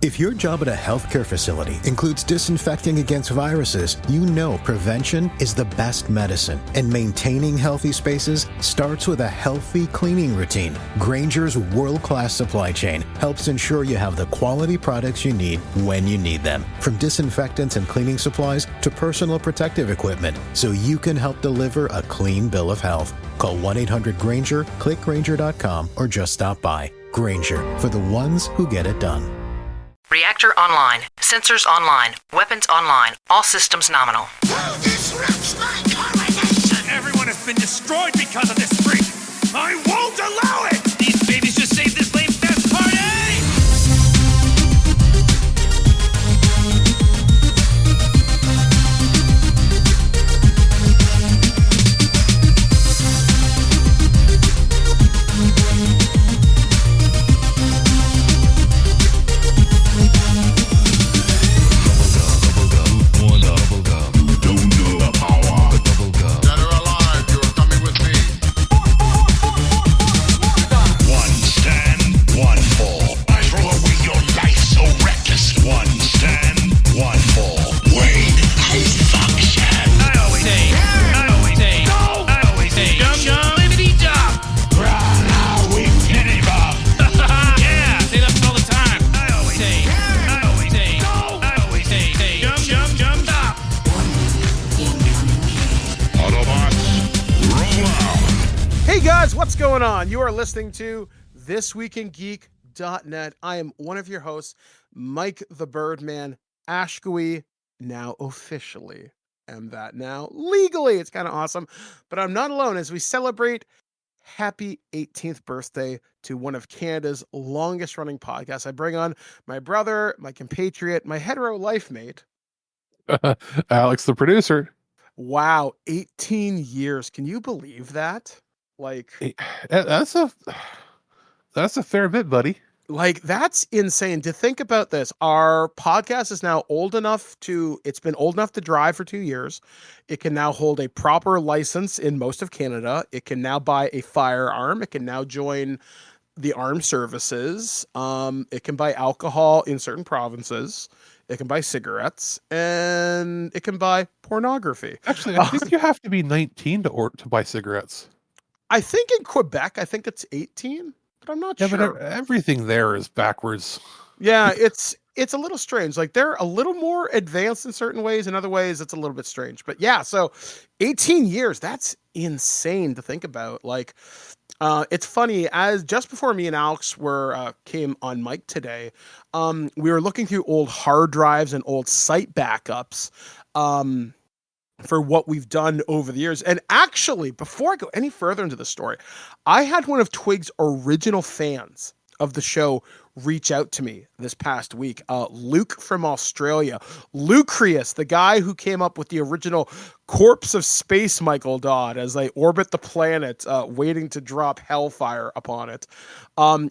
If your job at a healthcare facility includes disinfecting against viruses, you know prevention is the best medicine. And maintaining healthy spaces starts with a healthy cleaning routine. Grainger's world-class supply chain helps ensure you have the quality products you need when you need them. From disinfectants and cleaning supplies to personal protective equipment, so you can help deliver a clean bill of health. Call 1-800-GRAINGER, click Grainger.com, or just stop by. Grainger, for the ones who get it done. Reactor online. Sensors online. Weapons online. All systems nominal. Who disrupts my coronation? Everyone has been destroyed because of this freak. I won't allow it! These babies just saved this lame fest party! What's going on? You are listening to This Week in Geek.net. I am one of your hosts, Mike the Birdman Ashkoe, now officially. Am that now legally. It's kind of awesome. But I'm not alone as we celebrate happy 18th birthday to one of Canada's longest running podcasts. I bring on my brother, my compatriot, my hetero life mate. Alex, the producer. Wow, 18 years. Can you believe that? Like, that's a fair bit, buddy. Like, that's insane to think about this. Our podcast is now it's been old enough to drive for 2 years. It can now hold a proper license in most of Canada. It can now buy a firearm. It can now join the armed services. It can buy alcohol in certain provinces. It can buy cigarettes, and it can buy pornography. Actually, I think you have to be 19 to buy cigarettes. I think in Quebec, I think it's 18, but I'm not sure. But everything there is backwards. Yeah, it's a little strange. Like, they're a little more advanced in certain ways. In other ways, it's a little bit strange. But yeah, so 18 years, that's insane to think about. Like, it's funny, as just before me and Alex came on mic today, we were looking through old hard drives and old site backups, for what we've done over the years. And actually, before I go any further into the story, I had one of TWIG's original fans of the show reach out to me this past week. Luke from Australia. Lucreus, the guy who came up with the original Corpse of Space Michael Dodd as they orbit the planet, waiting to drop hellfire upon it,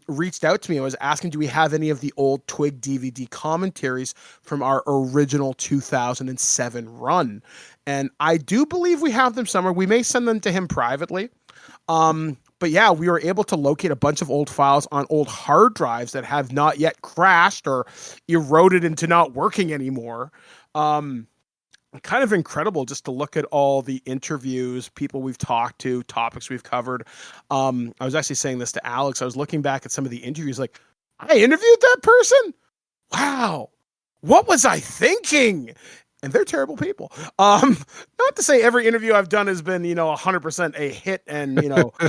reached out to me and was asking, do we have any of the old TWIG DVD commentaries from our original 2007 run? And I do believe we have them somewhere. We may send them to him privately. But yeah, we were able to locate a bunch of old files on old hard drives that have not yet crashed or eroded into not working anymore. Kind of incredible just to look at all the interviews, people we've talked to, topics we've covered. I was actually saying this to Alex. I was looking back at some of the interviews, like, I interviewed that person? Wow. What was I thinking? And they're terrible people. Not to say every interview I've done has been, 100% a hit and,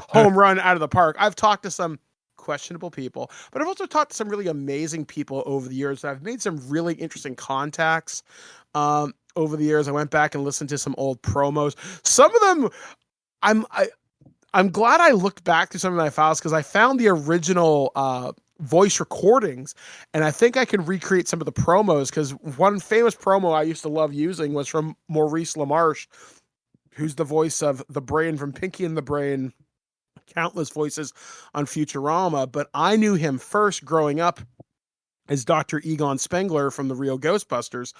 home run out of the park. I've talked to some questionable people, but I've also talked to some really amazing people over the years. I've made some really interesting contacts over the years. I went back and listened to some old promos. Some of them, I'm glad I looked back through some of my files because I found the original voice recordings, and I think I can recreate some of the promos, because one famous promo I used to love using was from Maurice LaMarche, who's the voice of the Brain from Pinky and the Brain, countless voices on Futurama, but I knew him first growing up as Dr. Egon Spengler from the Real Ghostbusters,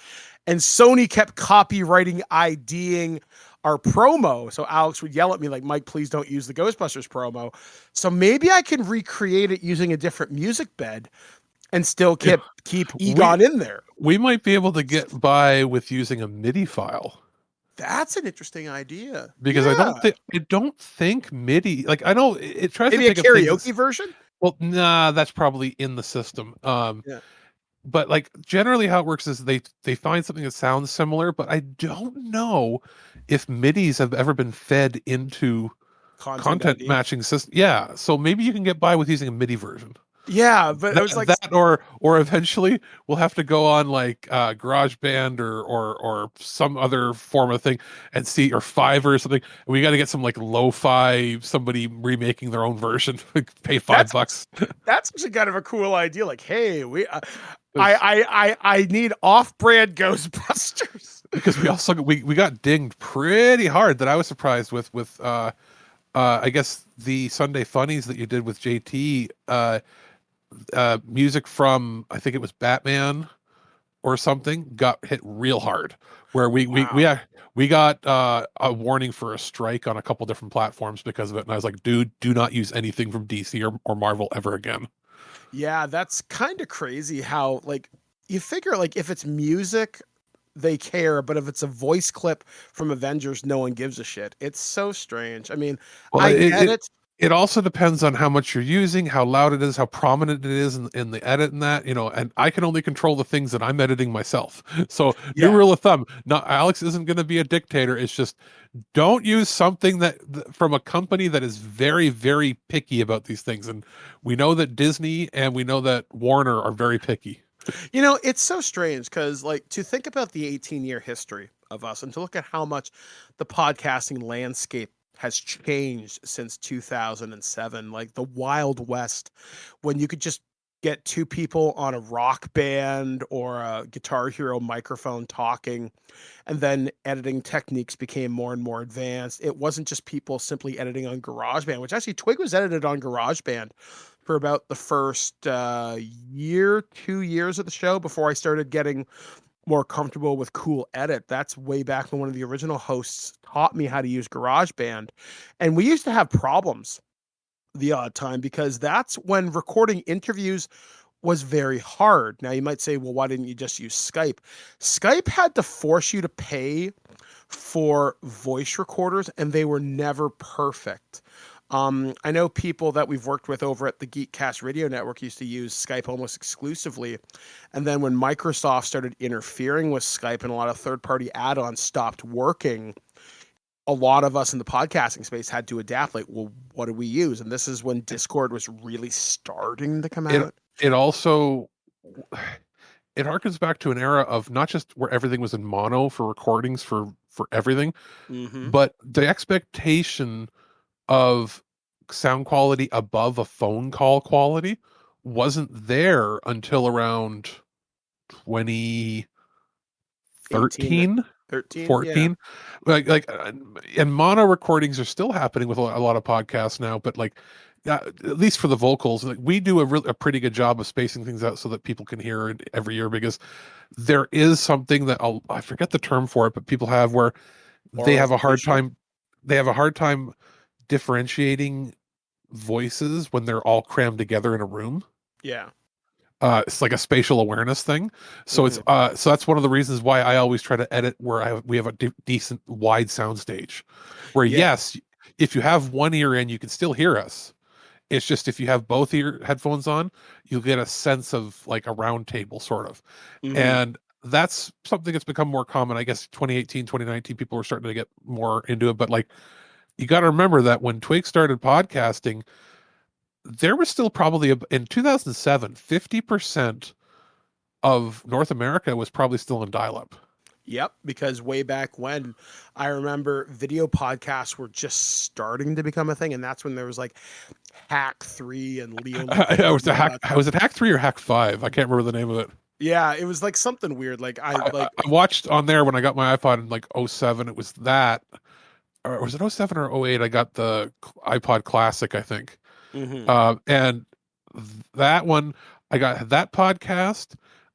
and Sony kept copywriting, IDing our promo. So Alex would yell at me like, Mike, please don't use the Ghostbusters promo. So maybe I can recreate it using a different music bed. and still keep We- Egon in there. We might be able to get by with using a MIDI file. That's an interesting idea. Because Yeah. I don't think MIDI, like, I know it tries Maybe to a pick up things karaoke version? well, nah, that's probably in the system. Yeah. But like generally how it works is they find something that sounds similar, but I don't know if MIDIs have ever been fed into content ID. matching system. Yeah, so maybe you can get by with using a MIDI version. Yeah, but it was like That or eventually we'll have to go on like GarageBand or some other form of thing and see, or Fiverr or something. And we got to get some like lo-fi, somebody remaking their own version. Pay $5. that's actually kind of a cool idea. Like, hey, I need off-brand Ghostbusters. Because we also we got dinged pretty hard that I was surprised with I guess the Sunday Funnies that you did with JT, music from, I think it was Batman or something, got hit real hard, where we got a warning for a strike on a couple different platforms because of it, and I was like, dude, do not use anything from DC or Marvel ever again. Yeah, that's kind of crazy how, like, you figure, like, if it's music, they care, but if it's a voice clip from Avengers, no one gives a shit. It's so strange. I mean, Well, I get it. It also depends on how much you're using, how loud it is, how prominent it is in the edit and that, and I can only control the things that I'm editing myself. So new Yeah. rule of thumb, not Alex isn't going to be a dictator. It's just don't use something that from a company that is very, very picky about these things. And we know that Disney and we know that Warner are very picky. It's so strange because, like, to think about the 18-year history of us and to look at how much the podcasting landscape has changed since 2007, like the Wild West, when you could just get two people on a rock band or a Guitar Hero microphone talking, and then editing techniques became more and more advanced. It wasn't just people simply editing on GarageBand, which actually Twig was edited on GarageBand for about the first 2 years of the show before I started getting more comfortable with Cool Edit. That's way back when one of the original hosts taught me how to use GarageBand. And we used to have problems the odd time because that's when recording interviews was very hard. Now you might say, well, why didn't you just use Skype? Skype had to force you to pay for voice recorders, and they were never perfect. I know people that we've worked with over at the Geekcast Radio Network used to use Skype almost exclusively. And then when Microsoft started interfering with Skype and a lot of third-party add-ons stopped working, a lot of us in the podcasting space had to adapt. Like, well, what do we use? And this is when Discord was really starting to come out. It also, it harkens back to an era of not just where everything was in mono for recordings for everything, but the expectation of sound quality above a phone call quality wasn't there until around 2013, 14. Yeah. And mono recordings are still happening with a lot of podcasts now, but like at least for the vocals, like, we do a pretty good job of spacing things out so that people can hear it every year, because there is something that I forget the term for it, but people have where they have a hard time differentiating voices when they're all crammed together in a room. Yeah. It's like a spatial awareness thing. So it's so that's one of the reasons why I always try to edit where we have a decent wide sound stage, where yes, if you have one ear in, you can still hear us. It's just if you have both ear headphones on, you'll get a sense of like a round table sort of. And that's something that's become more common. I guess 2018, 2019, people were starting to get more into it. But like, you got to remember that when Twig started podcasting, there was still probably in 2007, 50% of North America was probably still in dial-up. Yep, because way back when, I remember video podcasts were just starting to become a thing, and that's when there was like Hack 3 and Leo. Was it Hack 3 or Hack 5? I can't remember the name of it. Yeah, it was like something weird. Like I watched on there when I got my iPod in like 07. It was that, or was it 07 or 08? I got the iPod Classic, I think. And that one, I got that podcast.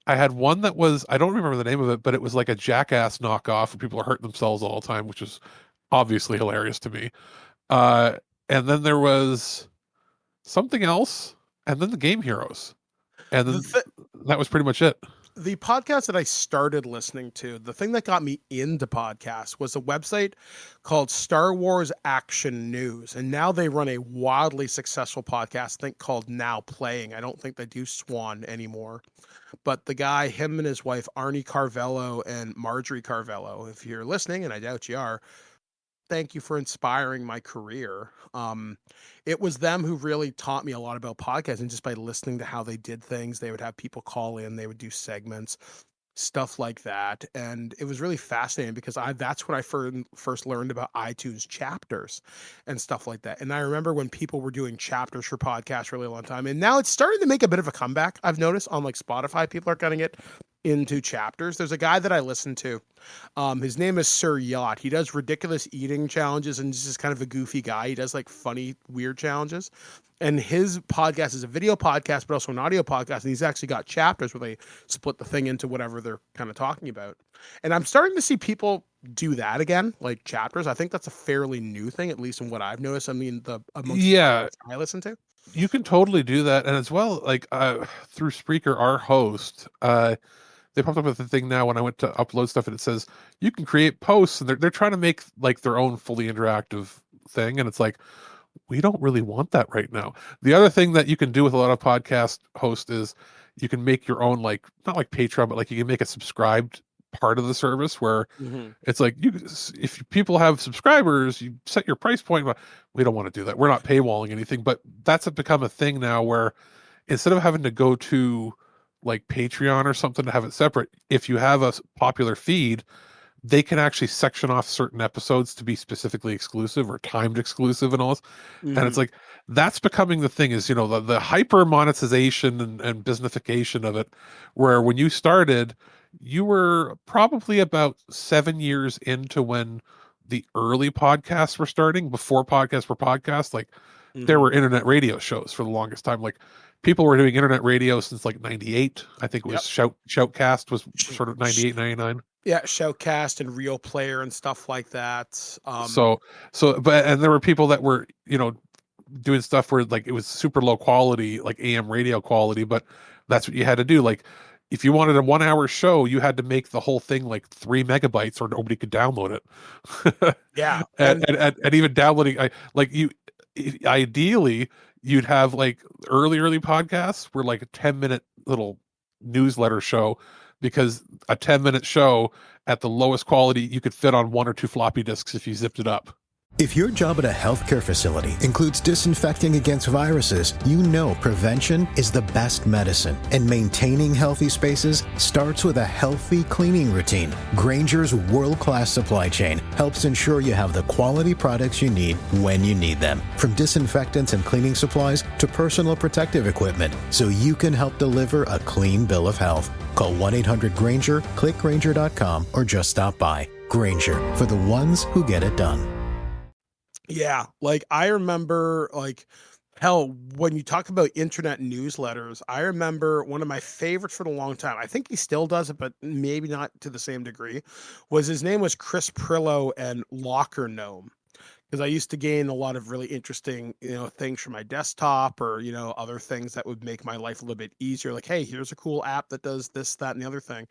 I had one that was, I don't remember the name of it, but it was like a Jackass knockoff where people are hurting themselves all the time, which is obviously hilarious to me. And then there was something else, and then the Game Heroes. and The then th- that was pretty much it. the podcast that I started listening to, the thing that got me into podcasts was a website called Star Wars Action News. And now they run a wildly successful podcast, I think called Now Playing. I don't think they do Swan anymore. But the guy, him and his wife, Arnie Carvello and Marjorie Carvello, if you're listening, and I doubt you are, thank you for inspiring my career. It was them who really taught me a lot about podcasting just by listening to how they did things. They would have people call in, they would do segments, stuff like that, and it was really fascinating because that's when I first learned about iTunes chapters and stuff like that. And I remember when people were doing chapters for podcasts for a really long time, and now it's starting to make a bit of a comeback. I've noticed on like Spotify, people are getting it into chapters. There's a guy that I listen to. His name is Sir Yacht. He does ridiculous eating challenges and he's just kind of a goofy guy. He does like funny, weird challenges. And his podcast is a video podcast, but also an audio podcast. And he's actually got chapters where they split the thing into whatever they're kind of talking about. And I'm starting to see people do that again, like chapters. I think that's a fairly new thing, at least in what I've noticed. I mean, amongst the podcasts I listen to. You can totally do that, and as well, like through Spreaker, our host, they popped up with the thing now when I went to upload stuff, and it says you can create posts, and they're trying to make like their own fully interactive thing, and it's like we don't really want that right now. The other thing that you can do with a lot of podcast hosts is you can make your own, like not like Patreon, but like you can make a subscribed part of the service where it's like if people have subscribers, you set your price point. But we don't want to do that. We're not paywalling anything, but that's become a thing now where instead of having to go to like Patreon or something to have it separate, if you have a popular feed, they can actually section off certain episodes to be specifically exclusive or timed exclusive and all this. And it's like that's becoming the thing, is the hyper monetization and businessification of it, where when you started, you were probably about 7 years into when the early podcasts were starting, before podcasts were podcasts. Like there were internet radio shows for the longest time. Like people were doing internet radio since like 98. I think it was Shoutcast was sort of 98, 99. Yeah, Shoutcast and Real Player and stuff like that. And there were people that were, doing stuff where like it was super low quality, like AM radio quality, but that's what you had to do. Like if you wanted a 1 hour show, you had to make the whole thing like 3 megabytes or nobody could download it. Yeah. And even downloading, ideally you'd have like early podcasts were like a 10-minute little newsletter show, because a 10-minute show at the lowest quality you could fit on 1 or 2 floppy disks if you zipped it up. If your job at a healthcare facility includes disinfecting against viruses, you know prevention is the best medicine, and maintaining healthy spaces starts with a healthy cleaning routine. Grainger's world-class supply chain helps ensure you have the quality products you need when you need them, from disinfectants and cleaning supplies to personal protective equipment, so you can help deliver a clean bill of health. Call 1-800-GRAINGER, click Grainger.com, or just stop by. Grainger, for the ones who get it done. Yeah, like I remember, like, hell, when you talk about internet newsletters, I remember one of my favorites for a long time. I think he still does it, but maybe not to the same degree. His name was Chris Prillo and Locker Gnome. Because I used to gain a lot of really interesting, things from my desktop, or, other things that would make my life a little bit easier. Like, hey, here's a cool app that does this, that, and the other thing.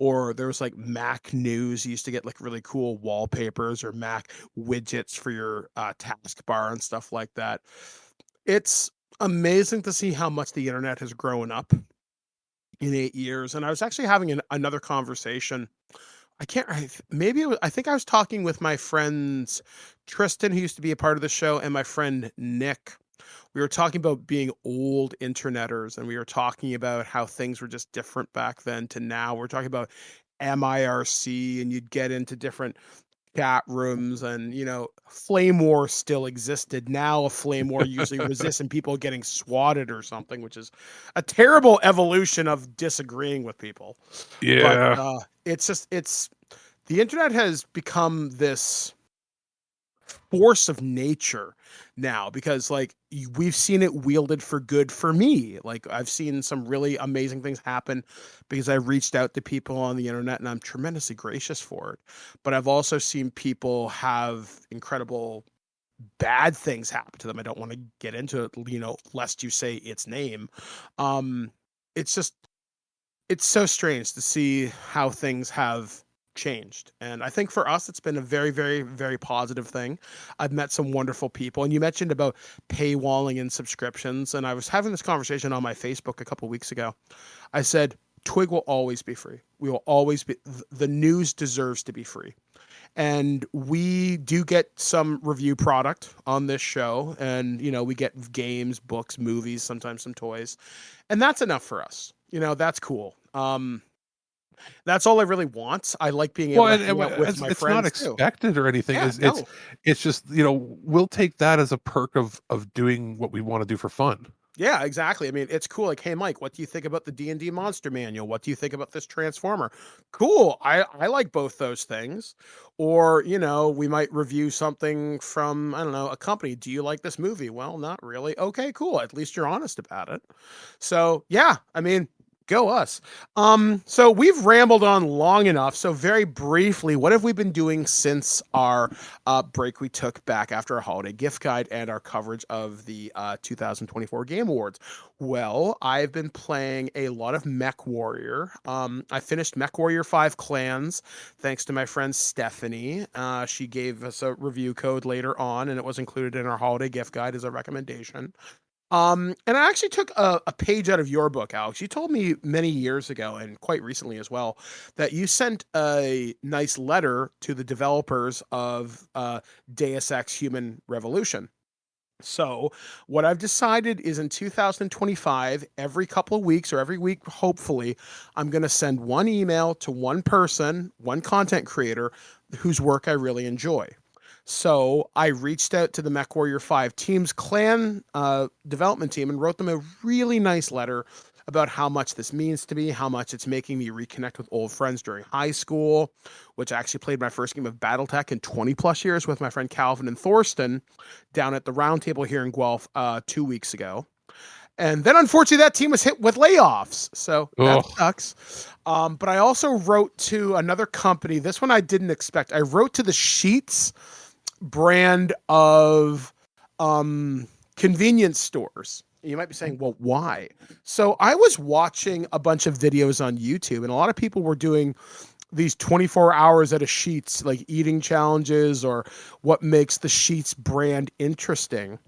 Or there was like Mac News. You used to get like really cool wallpapers or Mac widgets for your taskbar and stuff like that. It's amazing to see how much the internet has grown up in 8 years. And I was actually having another conversation. I think I was talking with my friends Tristan, who used to be a part of the show, and my friend Nick. We were talking about being old interneters, and we were talking about how things were just different back then to now. We're talking about MIRC, and you'd get into different chat rooms, and flame war still existed. Now a flame war usually resists and people getting swatted or something, which is a terrible evolution of disagreeing with people. Yeah. But the internet has become this force of nature now, because like we've seen it wielded for good for me. Like I've seen some really amazing things happen because I reached out to people on the internet, and I'm tremendously gracious for it. But I've also seen people have incredible bad things happen to them. I don't want to get into it, lest you say its name. it's just it's so strange to see how things have changed. And I think for us, it's been a very, very, very positive thing. I've met some wonderful people. And you mentioned about paywalling and subscriptions. And I was having this conversation on my Facebook a couple weeks ago. I said, Twig will always be free. We will always be, the news deserves to be free. And we do get some review product on this show. And, we get games, books, movies, sometimes some toys. And that's enough for us. That's cool. That's all I really want. I like being able to hang out with my it's friends not expected or anything. Yeah, It's just, we'll take that as a perk of doing what we want to do for fun. Yeah, exactly. I mean, it's cool. Like, hey, Mike, what do you think about the D&D Monster Manual? What do you think about this Transformer? Cool. I like both those things. Or, we might review something from, I don't know, a company. Do you like this movie? Well, not really. Okay, cool. At least you're honest about it. So, yeah, I mean, go us. So we've rambled on long enough. So very briefly, what have we been doing since our break we took back after our holiday gift guide and our coverage of the 2024 Game Awards? Well, I've been playing a lot of Mech Warrior. I finished Mech Warrior 5 Clans thanks to my friend Stephanie. She gave us a review code later on, and it was included in our holiday gift guide as a recommendation. And I actually took a page out of your book, Alex. You told me many years ago, and quite recently as well, that you sent a nice letter to the developers of Deus Ex Human Revolution. So what I've decided is in 2025, every couple of weeks or every week, hopefully, I'm going to send one email to one person, one content creator whose work I really enjoy. So I reached out to the MechWarrior 5 team's clan development team and wrote them a really nice letter about how much this means to me, how much it's making me reconnect with old friends during high school, which I actually played my first game of Battletech in 20 plus years with my friend Calvin and Thorsten down at the round table here in Guelph 2 weeks ago. And then, unfortunately, that team was hit with layoffs. So that sucks. But I also wrote to another company. This one I didn't expect. I wrote to the Sheets brand of convenience stores. You might be saying, well, why? So I was watching a bunch of videos on YouTube, and a lot of people were doing these 24 hours at a Sheets, like eating challenges or what makes the Sheets brand interesting.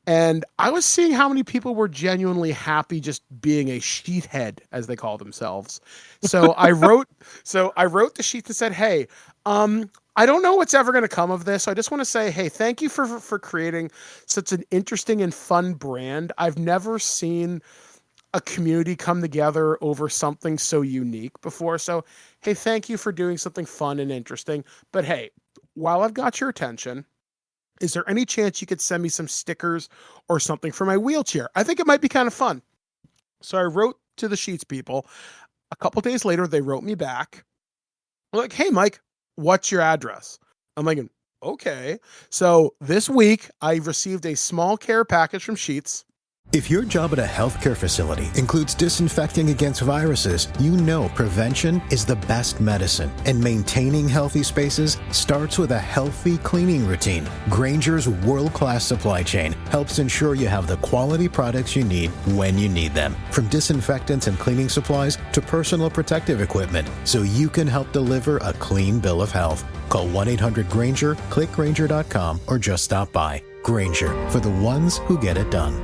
And I was seeing how many people were genuinely happy just being a sheethead, as they call themselves. So I wrote the Sheets and said, hey, I don't know what's ever going to come of this. I just want to say, hey, thank you for creating such an interesting and fun brand. I've never seen a community come together over something so unique before. So, hey, thank you for doing something fun and interesting. But hey, while I've got your attention, is there any chance you could send me some stickers or something for my wheelchair? I think it might be kind of fun. So I wrote to the Sheets people. A couple days later, they wrote me back. I'm like, hey, Mike, what's your address? I'm like, okay. So this week, I received a small care package from Sheets. If your job at a healthcare facility includes disinfecting against viruses, you know prevention is the best medicine, and maintaining healthy spaces starts with a healthy cleaning routine. Grainger's world-class supply chain helps ensure you have the quality products you need when you need them, from disinfectants and cleaning supplies to personal protective equipment, so you can help deliver a clean bill of health. Call 1-800-GRAINGER, click Grainger.com, or just stop by. Grainger, for the ones who get it done.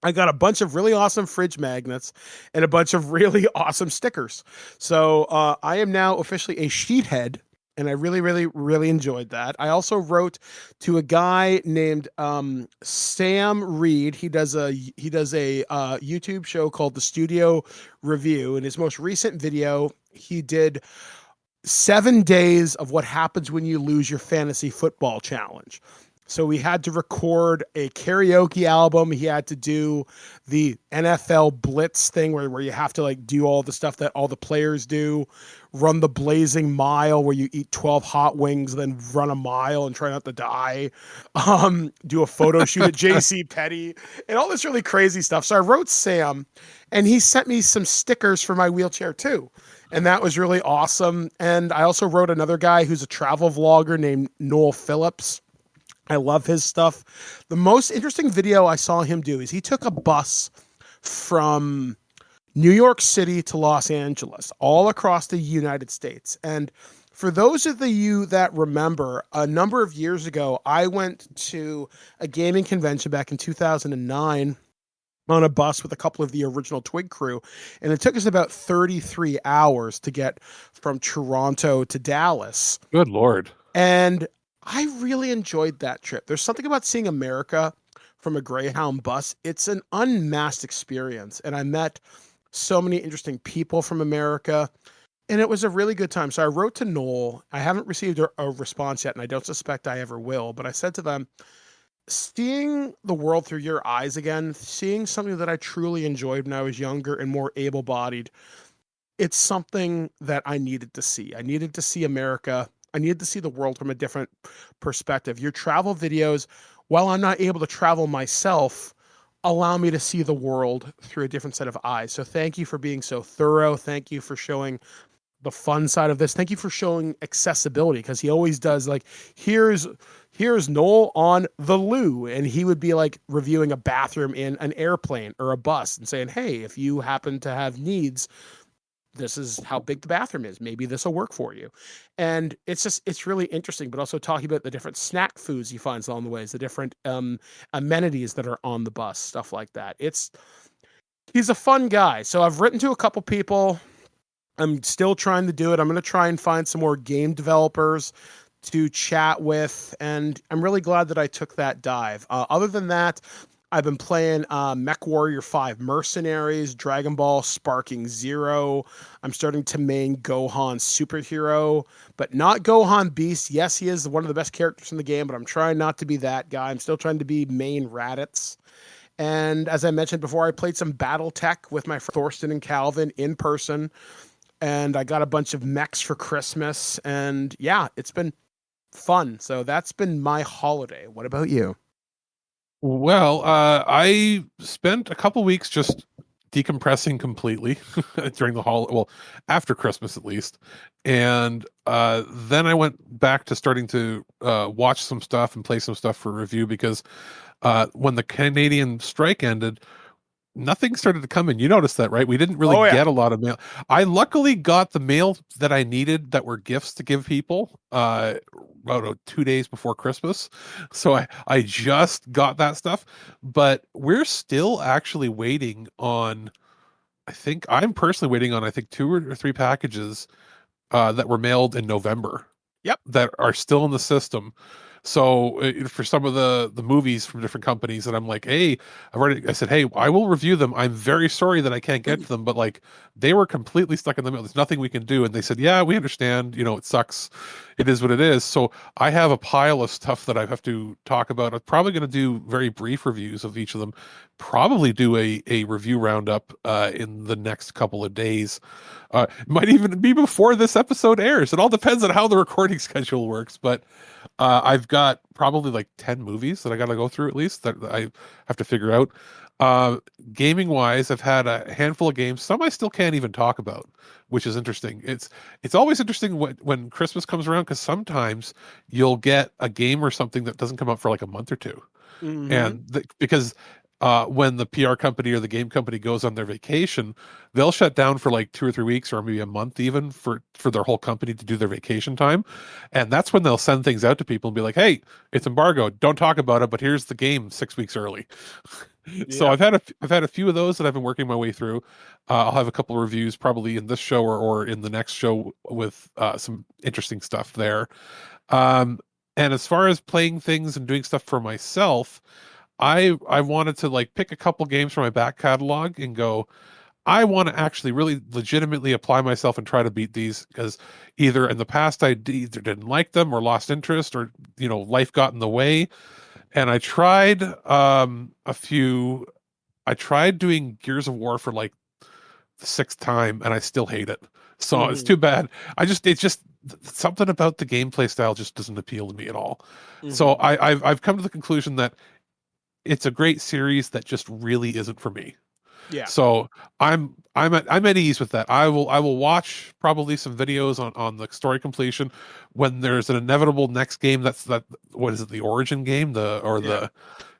I got a bunch of really awesome fridge magnets and a bunch of really awesome stickers. So I am now officially a sheethead, and I really, really, really enjoyed that. I also wrote to a guy named Sam Reed. He does a YouTube show called The Studio Review. In his most recent video, he did 7 days of what happens when you lose your fantasy football challenge. So we had to record a karaoke album. He had to do the NFL Blitz thing where you have to like do all the stuff that all the players do, run the blazing mile where you eat 12 hot wings, then run a mile and try not to die, do a photo shoot at JC Petty and all this really crazy stuff. So I wrote Sam, and he sent me some stickers for my wheelchair too. And that was really awesome. And I also wrote another guy who's a travel vlogger named Noel Phillips. I love his stuff. The most interesting video I saw him do is he took a bus from New York City to Los Angeles, all across the United States. And for those of you that remember, a number of years ago, I went to a gaming convention back in 2009 on a bus with a couple of the original TWIG crew, and it took us about 33 hours to get from Toronto to Dallas. Good Lord. And I really enjoyed that trip. There's something about seeing America from a Greyhound bus. It's an unmasked experience, and I met so many interesting people from America, and it was a really good time. So I wrote to Noel. I haven't received a response yet, and I don't suspect I ever will, but I said to them, seeing the world through your eyes again, seeing something that I truly enjoyed when I was younger and more able-bodied, it's something that I needed to see. I needed to see America. I needed to see the world from a different perspective. Your travel videos, while I'm not able to travel myself, allow me to see the world through a different set of eyes. So thank you for being so thorough. Thank you for showing the fun side of this. Thank you for showing accessibility, because he always does, like, here's Noel on the loo, and he would be like reviewing a bathroom in an airplane or a bus and saying, hey, if you happen to have needs, this is how big the bathroom is. Maybe this will work for you. And it's really interesting, but also talking about the different snack foods he finds along the ways, the different amenities that are on the bus, stuff like that. He's a fun guy. So I've written to a couple people. I'm still trying to do it. I'm going to try and find some more game developers to chat with, and I'm really glad that I took that dive. Other than that, I've been playing Mech Warrior 5 Mercenaries, Dragon Ball Sparking Zero. I'm starting to main Gohan Superhero, but not Gohan Beast. Yes, he is one of the best characters in the game, but I'm trying not to be that guy. I'm still trying to be main Raditz. And as I mentioned before, I played some Battletech with my friend Thorsten and Calvin in person, and I got a bunch of mechs for Christmas, and yeah, it's been fun. So that's been my holiday. What about you? Well, I spent a couple weeks just decompressing completely during the after Christmas at least, and then I went back to starting to watch some stuff and play some stuff for review, because when the Canadian strike ended, nothing started to come in. You noticed that, right? We didn't really get a lot of mail. I luckily got the mail that I needed that were gifts to give people about 2 days before Christmas. So I just got that stuff. But we're still actually waiting on, I'm personally waiting on, 2 or 3 packages that were mailed in November. Yep. That are still in the system. So for some of the movies from different companies that I'm like, hey, I said, hey, I will review them. I'm very sorry that I can't get to them, but like they were completely stuck in the middle. There's nothing we can do. And they said, yeah, we understand. It sucks. It is what it is. So I have a pile of stuff that I have to talk about. I'm probably going to do very brief reviews of each of them. Probably do a review roundup in the next couple of days. Might even be before this episode airs. It all depends on how the recording schedule works, but I've got probably like 10 movies that I got to go through at least that I have to figure out. Gaming wise, I've had a handful of games. Some I still can't even talk about, which is interesting. It's always interesting when Christmas comes around, because sometimes you'll get a game or something that doesn't come out for like a month or two. Mm-hmm. And because when the PR company or the game company goes on their vacation, they'll shut down for like 2 or 3 weeks or maybe a month even for their whole company to do their vacation time. And that's when they'll send things out to people and be like, hey, it's embargo. Don't talk about it, but here's the game 6 weeks early. So I've had a few of those that I've been working my way through. I'll have a couple of reviews probably in this show or in the next show with some interesting stuff there. And as far as playing things and doing stuff for myself, I wanted to like pick a couple games from my back catalog and go, I want to actually really legitimately apply myself and try to beat these, because either in the past I either didn't like them or lost interest, or life got in the way. And I tried a few. I tried doing Gears of War for like the 6th time, and I still hate it. So it's too bad. It's just something about the gameplay style just doesn't appeal to me at all. So I've come to the conclusion that it's a great series that just really isn't for me. Yeah. So I'm at ease with that. I will watch probably some videos on the story completion when there's an inevitable next game. That's that. What is it? The origin game, Yeah. the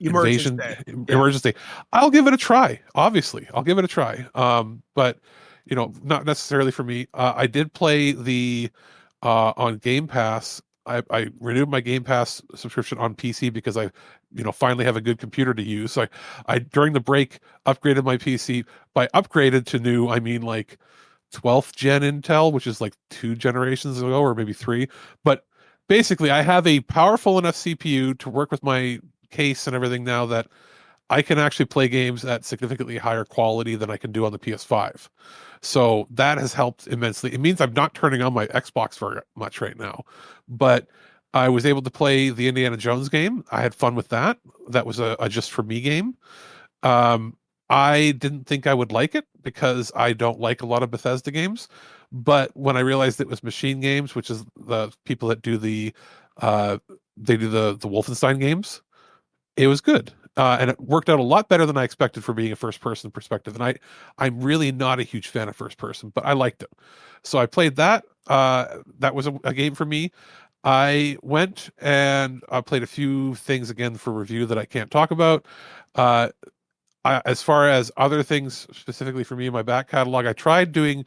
Emergence invasion Day. Yeah. emergency. I'll give it a try. Obviously, I'll give it a try. But not necessarily for me. I did play the on Game Pass. I renewed my Game Pass subscription on PC because I, finally have a good computer to use. So I during the break upgraded my PC. By upgraded to new, I mean like 12th gen Intel, which is like 2 generations ago or maybe 3. But basically, I have a powerful enough CPU to work with my case and everything now that I can actually play games at significantly higher quality than I can do on the PS5. So that has helped immensely. It means I'm not turning on my Xbox very much right now, but I was able to play the Indiana Jones game. I had fun with that. That was a just for me game. Um, I didn't think I would like it because I don't like a lot of Bethesda games. But when I realized it was Machine Games, which is the people that do uh, the Wolfenstein games, it was good. And it worked out a lot better than I expected for being a first person perspective. And I'm really not a huge fan of first person, but I liked it. So I played that. That was a game for me. I went and played a few things again for review that I can't talk about. Uh, as far as other things specifically for me in my back catalog, I tried doing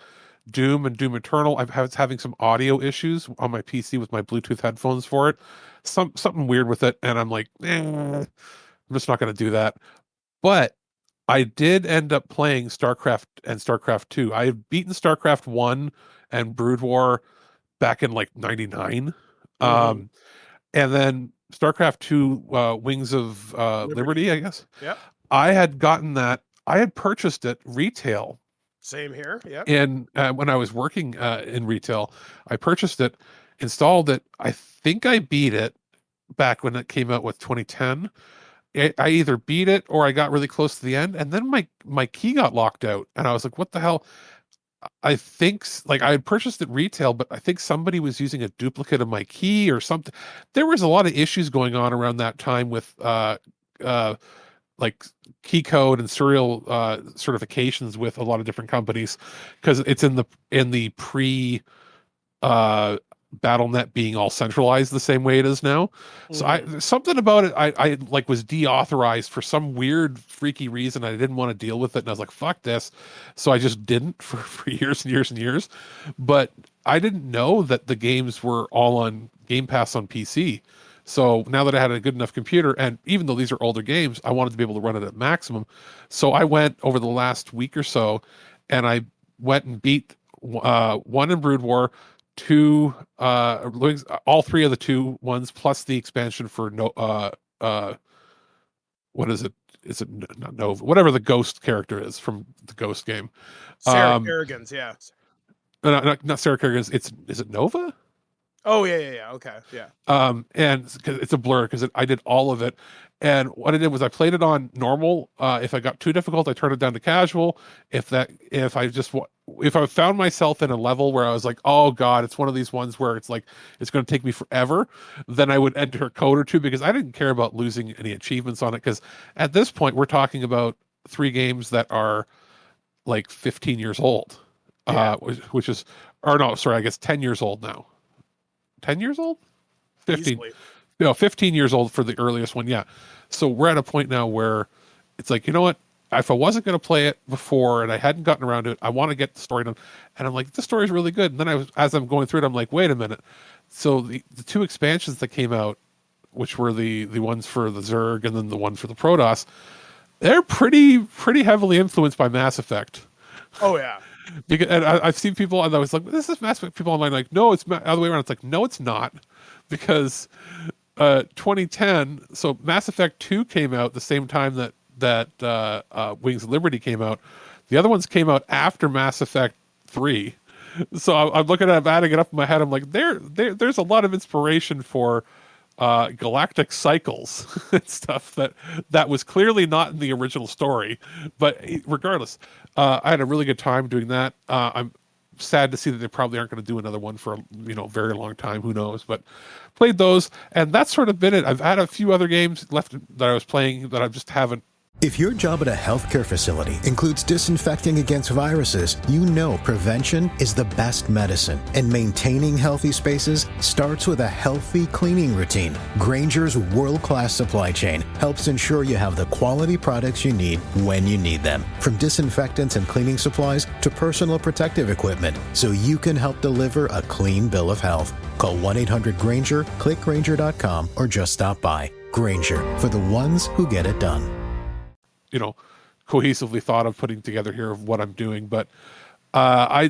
Doom and Doom Eternal. I was having some audio issues on my PC with my Bluetooth headphones for it. Something weird with it, and I'm like, I'm just not going to do that. But I did end up playing StarCraft and StarCraft 2. I had beaten StarCraft 1 and Brood War back in like 99. Mhm. And then StarCraft 2 Wings of Liberty. Liberty, I guess. Yep. I had gotten that. I had purchased it retail Same here. Yep. and when I was working in retail. I purchased it, installed it. I think I beat it back when it came out with 2010. I either beat it or I got really close to the end, and then my key got locked out, and I was like, "What the hell?" I think like I had purchased it retail, but I think somebody was using a duplicate of my key or something. There was a lot of issues going on around that time with uh, like key code and serial certifications with a lot of different companies because it's in the pre uh BattleNet being all centralized the same way it is now. So Mhm. there's something about it I like was deauthorized for some weird freaky reason. I didn't want to deal with it and I was like, fuck this. So I just didn't for years and years and years. But I didn't know that the games were all on Game Pass on PC. So now that I had a good enough computer, and even though these are older games, I wanted to be able to run it at maximum. So I went over the last week or so, and I went and beat one in Brood War, two all three of the two ones, plus the expansion for no what is it? Is it not Nova? Whatever the ghost character is from the Ghost game. Sarah Um, Kerrigan's. Yeah. not Sarah Kerrigan. Is it Nova? Oh yeah. Okay. Yeah. And it's a blur because I did all of it. And what I did was I played it on normal. If I got too difficult, I turned it down to casual. If I found myself in a level where I was like, oh God, it's one of these ones where it's like, it's going to take me forever, then I would enter a code or two because I didn't care about losing any achievements on it. Because at this point, we're talking about 3 games that are like 15 years old, Yeah. which is, or no, sorry, I guess 10 years old now. 10 years old? 15. Easily. No, 15 years old for the earliest one. Yeah. So we're at a point now where it's like, you know what? If I wasn't going to play it before and I hadn't gotten around to it, I want to get the story done. And I'm like, the story's really good. And then as I'm going through it, I'm like, wait a minute. So the 2 expansions that came out, which were the ones for the Zerg and then the one for the Protoss, they're pretty heavily influenced by Mass Effect. Oh yeah. Because, and I've seen people, and I was like, this is Mass Effect. People online like, no, it's the other way around. It's like, no, it's not. Because 2010, so Mass Effect 2 came out the same time that Wings of Liberty came out. The other ones came out after Mass Effect 3. So I'm looking at it, adding it up in my head. I'm like, there's a lot of inspiration for galactic cycles and stuff that was clearly not in the original story. But regardless, I had a really good time doing that. I'm sad to see that they probably aren't going to do another one for a very long time. Who knows? But played those, and that's sort of been it. I've had a few other games left that I was playing that I just haven't If your job at a healthcare facility includes disinfecting against viruses, you know prevention is the best medicine, and maintaining healthy spaces starts with a healthy cleaning routine. Grainger's world-class supply chain helps ensure you have the quality products you need when you need them, from disinfectants and cleaning supplies to personal protective equipment, so you can help deliver a clean bill of health. Call 1-800-GRAINGER, click Grainger.com, or just stop by. Grainger, for the ones who get it done. Cohesively thought of putting together here of what I'm doing, but I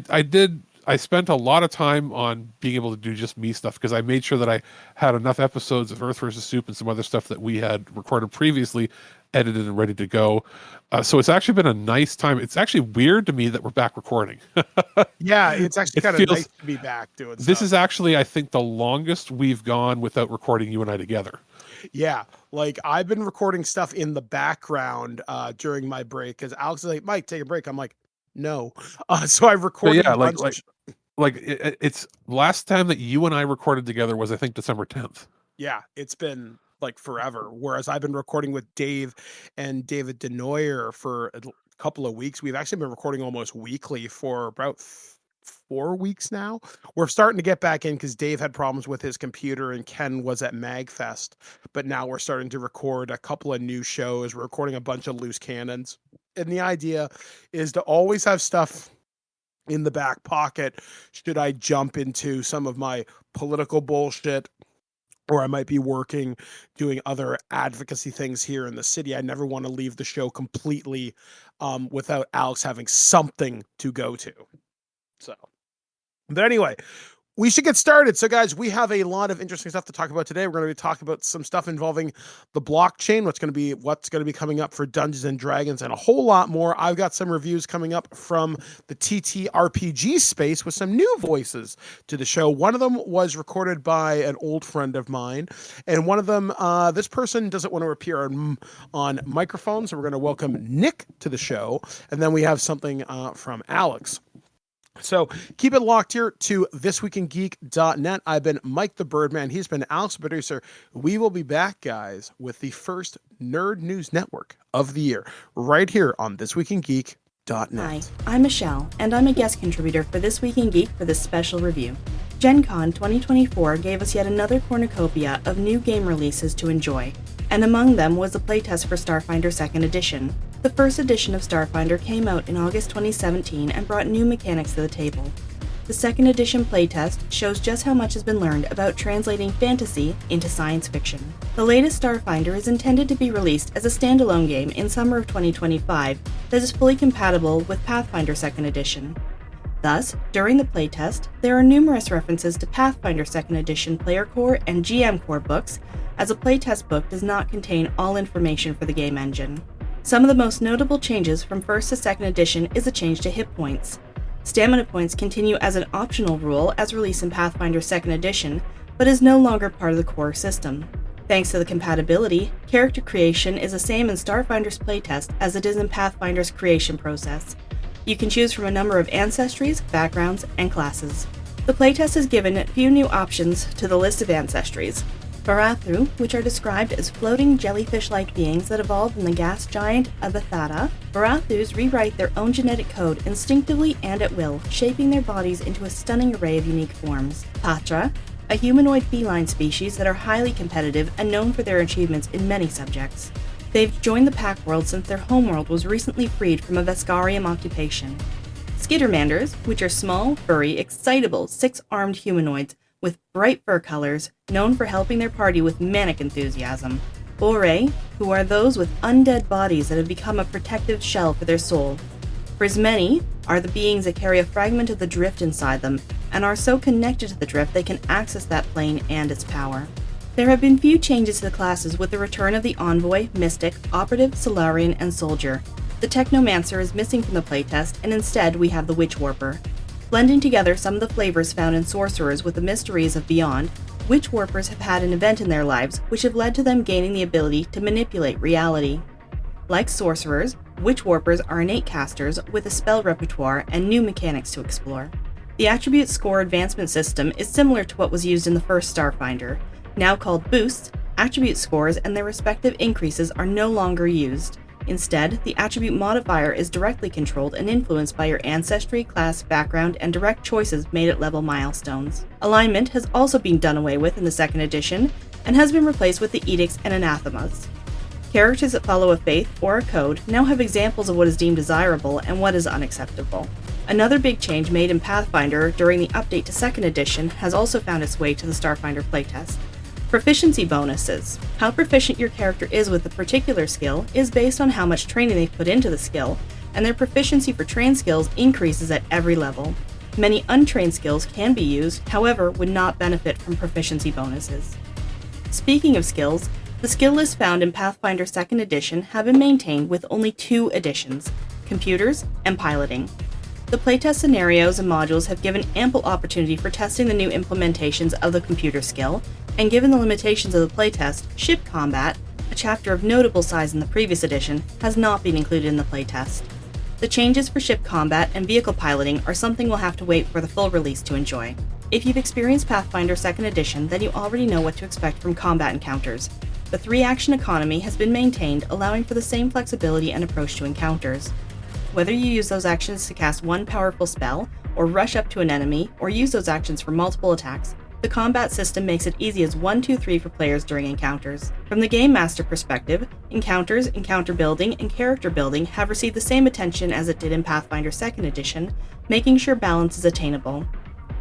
spent a lot of time on being able to do just me stuff, because I made sure that I had enough episodes of Earth vs. Soup and some other stuff that we had recorded previously edited and ready to go. So it's actually been a nice time. It's actually weird to me that we're back recording. Yeah, it's actually kind of nice to be back doing this stuff. Is actually, I think, the longest we've gone without recording you and I together. Yeah, like I've been recording stuff in the background during my break, because Alex is like, Mike, take a break. I'm like, no. So I recorded a bunch it's last time that you and I recorded together was, I think, December 10th. Yeah, it's been like forever. Whereas I've been recording with Dave and David Denoyer for a couple of weeks. We've actually been recording almost weekly for about 4 weeks now. We're starting to get back in because Dave had problems with his computer and Ken was at MagFest. But now we're starting to record a couple of new shows. We're recording a bunch of loose cannons. And the idea is to always have stuff in the back pocket should I jump into some of my political bullshit, or I might be working, doing other advocacy things here in the city. I never want to leave the show completely without Alex having something to go to. So, but anyway, we should get started. So guys, we have a lot of interesting stuff to talk about today. We're going to be talking about some stuff involving the blockchain, what's going to be coming up for Dungeons and Dragons, and a whole lot more. I've got some reviews coming up from the TTRPG space with some new voices to the show. One of them was recorded by an old friend of mine, and one of them, this person doesn't want to appear on microphone, so we're going to welcome Nick to the show, and then we have something from Alex. So keep it locked here to thisweekingeek.net. I've been Mike the Birdman. He's been Alex the Producer. We will be back, guys, with the first Nerd News Network of the year right here on thisweekingeek.net. Hi, I'm Michelle, and I'm a guest contributor for This Week in Geek for this special review. Gen Con 2024 gave us yet another cornucopia of new game releases to enjoy, and among them was the playtest for Starfinder 2nd Edition. The first edition of Starfinder came out in August 2017 and brought new mechanics to the table. The 2nd Edition playtest shows just how much has been learned about translating fantasy into science fiction. The latest Starfinder is intended to be released as a standalone game in summer of 2025 that is fully compatible with Pathfinder 2nd Edition. Thus, during the playtest, there are numerous references to Pathfinder 2nd Edition Player Core and GM Core books, as a playtest book does not contain all information for the game engine. Some of the most notable changes from 1st to 2nd Edition is a change to hit points. Stamina points continue as an optional rule as released in Pathfinder 2nd Edition, but is no longer part of the core system. Thanks to the compatibility, character creation is the same in Starfinder's playtest as it is in Pathfinder's creation process. You can choose from a number of ancestries, backgrounds, and classes. The playtest has given a few new options to the list of ancestries. Barathu, which are described as floating jellyfish-like beings that evolved from the gas giant Abathada. Barathus rewrite their own genetic code instinctively and at will, shaping their bodies into a stunning array of unique forms. Patra, a humanoid feline species that are highly competitive and known for their achievements in many subjects. They've joined the pack world since their homeworld was recently freed from a Vescarium occupation. Skittermanders, which are small, furry, excitable, six-armed humanoids with bright fur colors, known for helping their party with manic enthusiasm. Bore, who are those with undead bodies that have become a protective shell for their soul. Prismeni are the beings that carry a fragment of the drift inside them, and are so connected to the drift they can access that plane and its power. There have been few changes to the classes with the return of the Envoy, Mystic, Operative, Solarian, and Soldier. The Technomancer is missing from the playtest, and instead we have the Witch Warper. Blending together some of the flavors found in Sorcerers with the mysteries of Beyond, Witch Warpers have had an event in their lives which have led to them gaining the ability to manipulate reality. Like Sorcerers, Witch Warpers are innate casters with a spell repertoire and new mechanics to explore. The Attribute Score Advancement System is similar to what was used in the first Starfinder. Now called Boosts, attribute scores and their respective increases are no longer used. Instead, the attribute modifier is directly controlled and influenced by your ancestry, class, background, and direct choices made at level milestones. Alignment has also been done away with in the 2nd edition, and has been replaced with the edicts and anathemas. Characters that follow a faith or a code now have examples of what is deemed desirable and what is unacceptable. Another big change made in Pathfinder during the update to 2nd edition has also found its way to the Starfinder playtest. Proficiency bonuses. How proficient your character is with a particular skill is based on how much training they've put into the skill, and their proficiency for trained skills increases at every level. Many untrained skills can be used, however, would not benefit from proficiency bonuses. Speaking of skills, the skill lists found in Pathfinder 2nd edition have been maintained with only 2 additions: computers and piloting. The playtest scenarios and modules have given ample opportunity for testing the new implementations of the computer skill, and given the limitations of the playtest, ship combat, a chapter of notable size in the previous edition, has not been included in the playtest. The changes for ship combat and vehicle piloting are something we'll have to wait for the full release to enjoy. If you've experienced Pathfinder 2nd edition, then you already know what to expect from combat encounters. The 3-action economy has been maintained, allowing for the same flexibility and approach to encounters. Whether you use those actions to cast one powerful spell, or rush up to an enemy, or use those actions for multiple attacks, the combat system makes it easy as 1, 2, 3 for players during encounters. From the Game Master perspective, encounters, encounter building, and character building have received the same attention as it did in Pathfinder 2nd edition, making sure balance is attainable.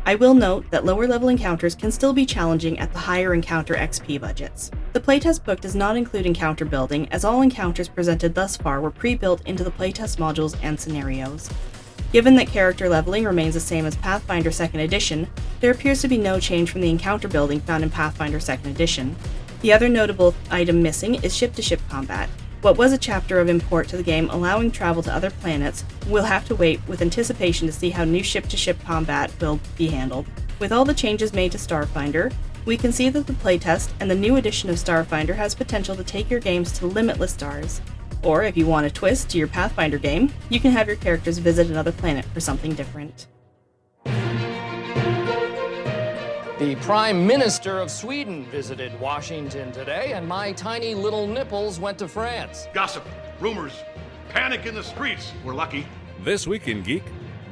I will note that lower level encounters can still be challenging at the higher encounter XP budgets. The playtest book does not include encounter building, as all encounters presented thus far were pre-built into the playtest modules and scenarios. Given that character leveling remains the same as Pathfinder 2nd edition, there appears to be no change from the encounter building found in Pathfinder 2nd edition. The other notable item missing is ship-to-ship combat. What was a chapter of import to the game allowing travel to other planets, we'll have to wait with anticipation to see how new ship-to-ship combat will be handled. With all the changes made to Starfinder, we can see that the playtest and the new edition of Starfinder has potential to take your games to limitless stars. Or if you want a twist to your Pathfinder game, you can have your characters visit another planet for something different. The Prime Minister of Sweden visited Washington today, and my tiny little nipples went to France. Gossip, rumors, panic in the streets. We're lucky. This Week in Geek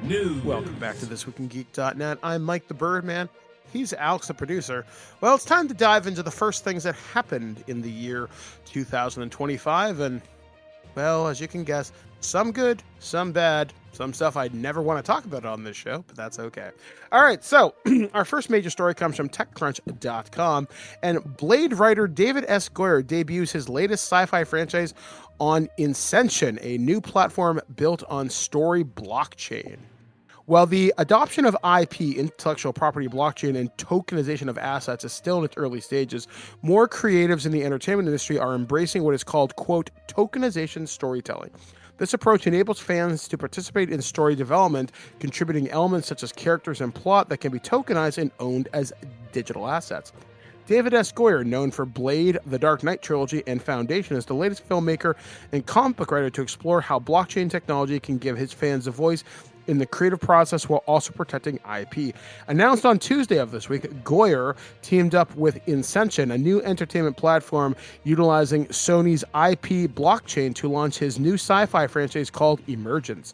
News. Welcome back to thisweekingeek.net. I'm Mike the Birdman. He's Alex the producer. Well, it's time to dive into the first things that happened in the year 2025, and well, as you can guess, some good, some bad, some stuff I'd never want to talk about on this show, but that's okay. All right, so our first major story comes from TechCrunch.com, and Blade writer David S. Goyer debuts his latest sci-fi franchise on Inscension, a new platform built on story blockchain. While the adoption of IP, intellectual property blockchain, and tokenization of assets is still in its early stages, more creatives in the entertainment industry are embracing what is called, quote, tokenization storytelling. This approach enables fans to participate in story development, contributing elements such as characters and plot that can be tokenized and owned as digital assets. David S. Goyer, known for Blade, the Dark Knight trilogy, and Foundation, is the latest filmmaker and comic book writer to explore how blockchain technology can give his fans a voice in the creative process while also protecting IP. Announced on Tuesday of this week, Goyer teamed up with Inscension, a new entertainment platform utilizing Sony's IP blockchain to launch his new sci-fi franchise called Emergence.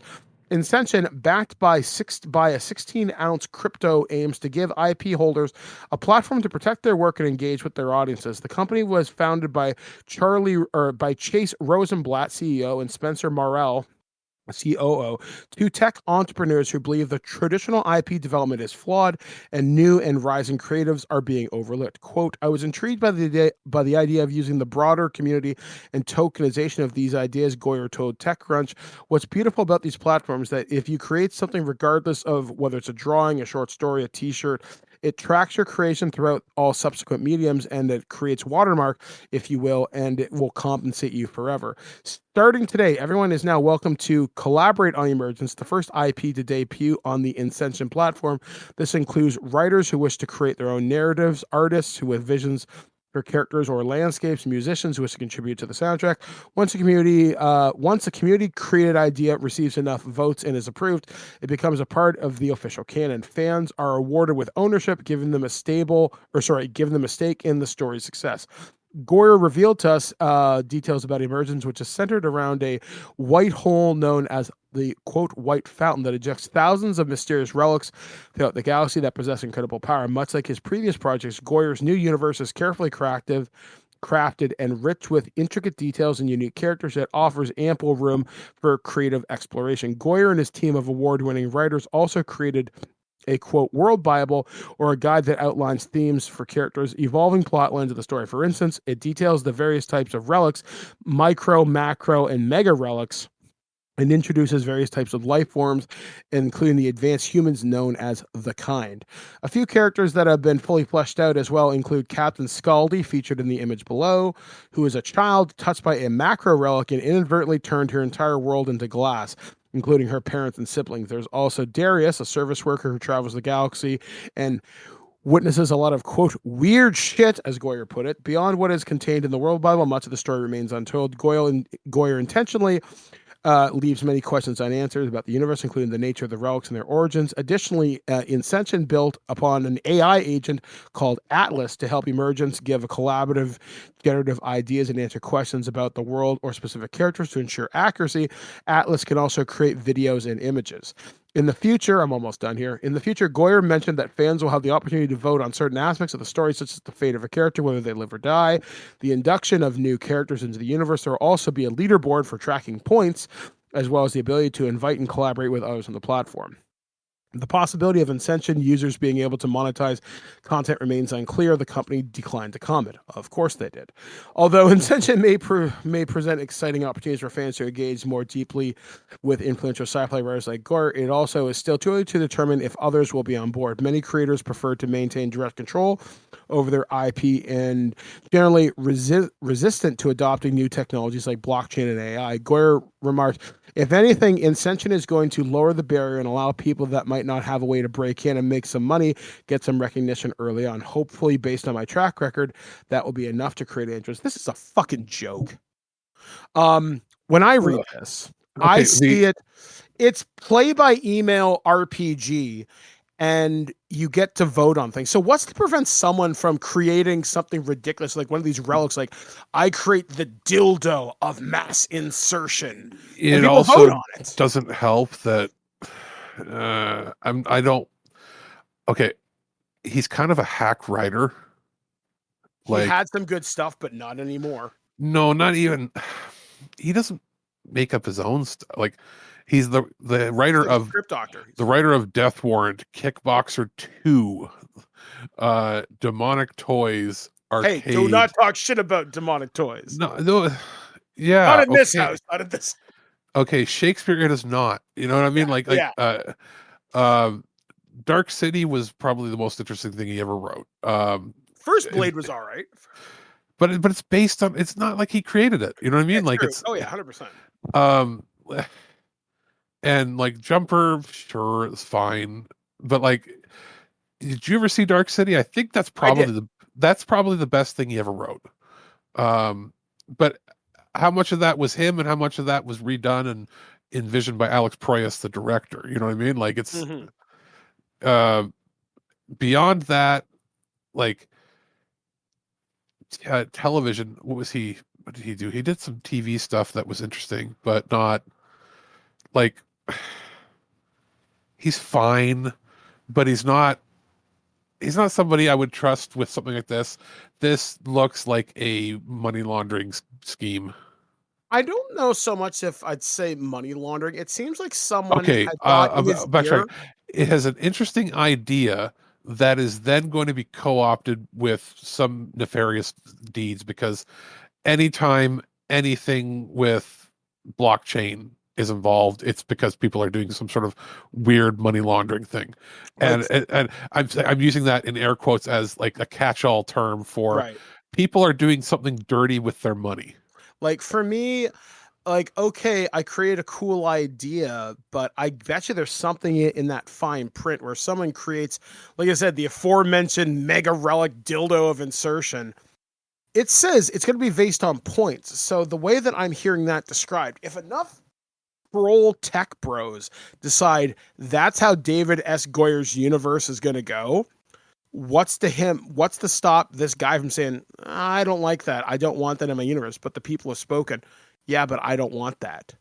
Inscension, backed by a 16-ounce crypto, aims to give IP holders a platform to protect their work and engage with their audiences. The company was founded by Chase Rosenblatt, CEO, and Spencer Morrell, COO, two tech entrepreneurs who believe the traditional IP development is flawed and new and rising creatives are being overlooked. Quote, I was intrigued by the idea of using the broader community and tokenization of these ideas, Goyer told TechCrunch. What's beautiful about these platforms that if you create something, regardless of whether it's a drawing, a short story, a t-shirt, it tracks your creation throughout all subsequent mediums, and it creates watermark, if you will, and it will compensate you forever. Starting today, everyone is now welcome to collaborate on Emergence, the first IP to debut on the Inscension platform. This includes writers who wish to create their own narratives, artists who have visions for characters or landscapes, musicians who wish to contribute to the soundtrack. Once a community created idea receives enough votes and is approved, it becomes a part of the official canon. Fans are awarded with ownership, giving them a stake in the story's success. Goyer revealed to us details about Emergence, which is centered around a white hole known as the, quote, white fountain that ejects thousands of mysterious relics throughout the galaxy that possess incredible power. Much like his previous projects, Goyer's new universe is carefully crafted and rich with intricate details and unique characters that offers ample room for creative exploration. Goyer and his team of award-winning writers also created a, quote, world Bible, or a guide that outlines themes for characters, evolving plot lines of the story. For instance, it details the various types of relics, micro, macro, and mega relics, and introduces various types of life forms, including the advanced humans known as the Kind. A few characters that have been fully fleshed out as well include Captain Scaldy, featured in the image below, who is a child touched by a macro relic and inadvertently turned her entire world into glass, including her parents and siblings. There's also Darius, a service worker who travels the galaxy and witnesses a lot of, quote, weird shit, as Goyer put it. Beyond what is contained in the World Bible, much of the story remains untold. Goyer intentionally leaves many questions unanswered about the universe, including the nature of the relics and their origins. Additionally, Inscension built upon an AI agent called Atlas to help Emergence give a collaborative, generative ideas and answer questions about the world or specific characters to ensure accuracy. Atlas can also create videos and images. In the future, I'm almost done here. In the future, Goyer mentioned that fans will have the opportunity to vote on certain aspects of the story, such as the fate of a character, whether they live or die, the induction of new characters into the universe. There will also be a leaderboard for tracking points, as well as the ability to invite and collaborate with others on the platform. The possibility of Inscension users being able to monetize content remains unclear. The company declined to comment. Of course they did. Although Inscension may present exciting opportunities for fans to engage more deeply with influential sci-fi writers like Gore, it also is still too early to determine if others will be on board. Many creators prefer to maintain direct control over their IP and generally resistant to adopting new technologies like blockchain and AI. Goyer remarked, if anything, Inscension is going to lower the barrier and allow people that might not have a way to break in and make some money get some recognition early on. Hopefully, based on my track record, that will be enough to create interest. This is a fucking joke. When I read this, I see it's play by email RPG, and you get to vote on things. So what's to prevent someone from creating something ridiculous like one of these relics, like I create the dildo of mass insertion? It also doesn't help that okay, he's kind of a hack writer. He had some good stuff, but not anymore. No, not even. He doesn't make up his own stuff. Like, he's the writer of Script Doctor. The writer of Death Warrant, Kickboxer 2, Demonic Toys, Arcade. Hey, do not talk shit about Demonic Toys. No, yeah. Not in this house. Not in this. Okay, Shakespeare it is not. You know what I mean? Dark City was probably the most interesting thing he ever wrote. First Blade was all right. But it's based on, it's not like he created it. You know what I mean? That's like true. it's 100%. And like Jumper, sure, it's fine. But like, did you ever see Dark City? I think that's probably the best thing he ever wrote. But how much of that was him and how much of that was redone and envisioned by Alex Proyas, the director? You know what I mean? Like it's beyond that, like television. What did he do? He did some TV stuff that was interesting, but not like he's fine, but he's not somebody I would trust with something like this. This looks like a money laundering scheme. I don't know so much if I'd say money laundering. It seems like someone it has an interesting idea that is then going to be co-opted with some nefarious deeds, because anytime anything with blockchain is involved, it's because people are doing some sort of weird money laundering thing. And I'm using that in air quotes as like a catch-all term for people are doing something dirty with their money. Like for me, like, okay, I create a cool idea, but I bet you there's something in that fine print where someone creates, like I said, the aforementioned mega relic dildo of insertion. It says it's going to be based on points. So the way that I'm hearing that described, if enough troll tech bros decide that's how David S. Goyer's universe is going to go, what's to stop this guy from saying, I don't like that. I don't want that in my universe, but the people have spoken. Yeah, but I don't want that.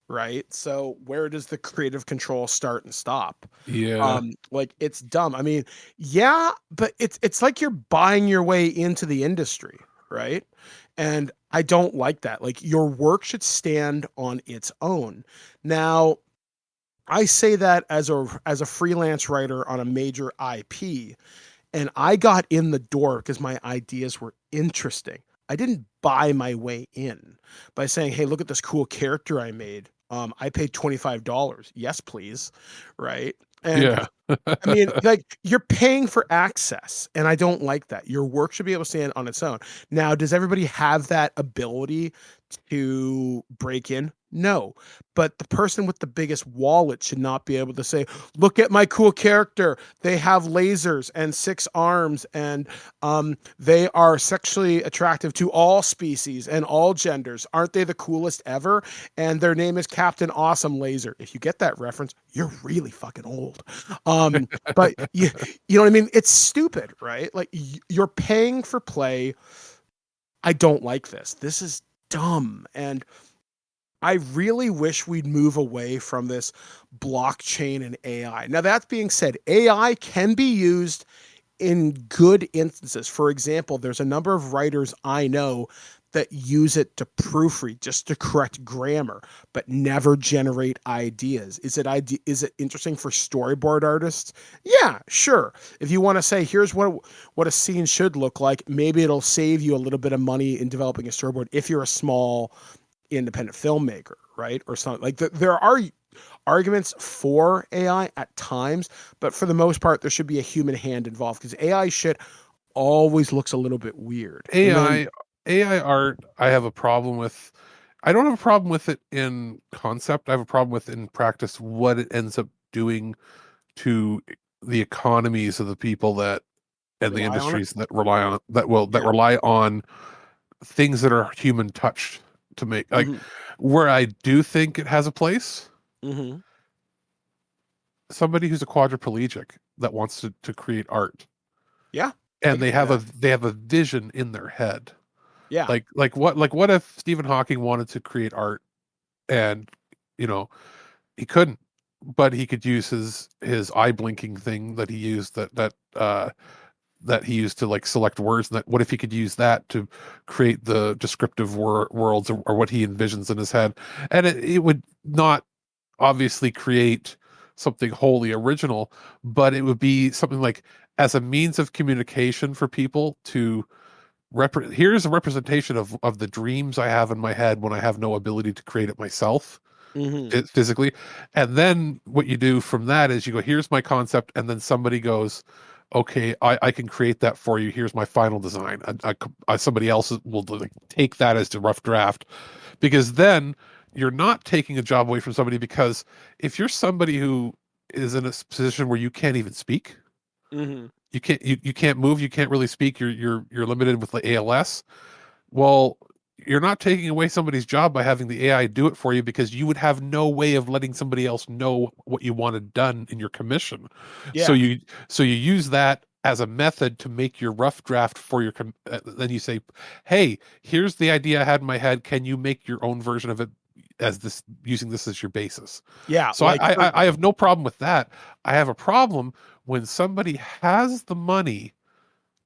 Right. So where does the creative control start and stop? Yeah. Like, it's dumb. I mean, yeah, but it's like you're buying your way into the industry, right? And I don't like that. Like, your work should stand on its own. Now, I say that as a freelance writer on a major IP, and I got in the door because my ideas were interesting. I didn't buy my way in by saying, "Hey, look at this cool character I made. I paid $25. Yes, please." Right? And Yeah. I mean, like, you're paying for access, and I don't like that. Your work should be able to stand on its own. Now, does everybody have that ability to break in? No. But the person with the biggest wallet should not be able to say, "Look at my cool character. They have lasers and 6 arms, and they are sexually attractive to all species and all genders. Aren't they the coolest ever? And their name is Captain Awesome Laser." If you get that reference, you're really fucking old. But you know what I mean? It's stupid, right? Like, you're paying for play. I don't like this. This is dumb. And I really wish we'd move away from this blockchain and AI. Now, that being said, AI can be used in good instances. For example, there's a number of writers I know that use it to proofread, just to correct grammar, but never generate ideas. Is it interesting for storyboard artists? Yeah, sure. If you want to say, here's what a scene should look like, maybe it'll save you a little bit of money in developing a storyboard if you're a small independent filmmaker, right? Or something like that. There are arguments for AI at times, but for the most part, there should be a human hand involved, because AI shit always looks a little bit weird. AI art, I have a problem with. I don't have a problem with it in concept. I have a problem with in practice what it ends up doing to the economies of the people that and the Rely on it. industries that rely on that Yeah. rely on things that are human touched to make, like, Mhm. where I do think it has a place. Mhm. Somebody who's a quadriplegic that wants to create art, Yeah. I and can see that. they have a vision in their head. Yeah. What if Stephen Hawking wanted to create art, and you know he couldn't, but he could use his eye blinking thing that he used, that he used to, like, select words, and that, what if he could use that to create the descriptive worlds, or what he envisions in his head, and it would not obviously create something wholly original, but it would be something like, as a means of communication for people to here's a representation of the dreams I have in my head when I have no ability to create it myself Mhm. physically. And then what you do from that is you go, here's my concept, and then somebody goes, okay, I can create that for you, here's my final design. Somebody else will, like, take that as the rough draft, because then you're not taking a job away from somebody, because if you're somebody who is in a position where you can't even speak, Mhm. you can't move, you can't really speak, you're limited with the ALS. Well, you're not taking away somebody's job by having the AI do it for you, because you would have no way of letting somebody else know what you wanted done in your commission. So Yeah. you use that as a method to make your rough draft for your then you say, hey, here's the idea I had in my head, can you make your own version of it, as this, using this as your basis? Yeah. So Like, I have no problem with that. I have a problem when somebody has the money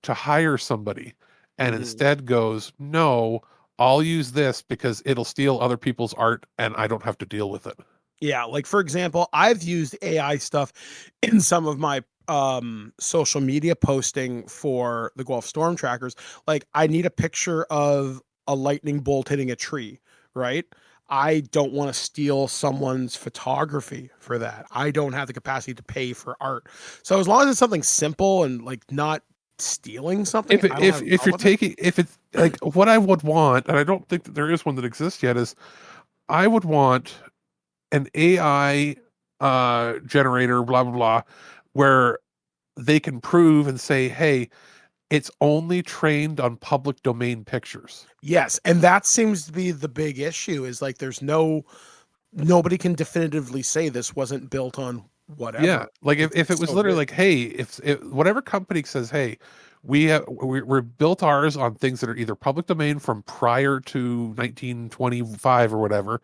to hire somebody, and Mhm. instead goes, no, I'll use this because it'll steal other people's art and I don't have to deal with it. Yeah, like, for example, I've used AI stuff in some of my social media posting for the Gulf Storm trackers. Like, I need a picture of a lightning bolt hitting a tree, right? I don't want to steal someone's photography for that. I don't have the capacity to pay for art. So as long as it's something simple and, like, not stealing something, I don't have a If you're problem with it. taking, if it's like, what I would want, and I don't think that there is one that exists yet, is I would want an AI generator, blah blah blah, where they can prove and say, hey, it's only trained on public domain pictures. Yes, and that seems to be the big issue, is like, nobody can definitively say this wasn't built on whatever. Yeah, like if it was so literally good. like, hey, if whatever company says, hey, we're built ours on things that are either public domain from prior to 1925 or whatever,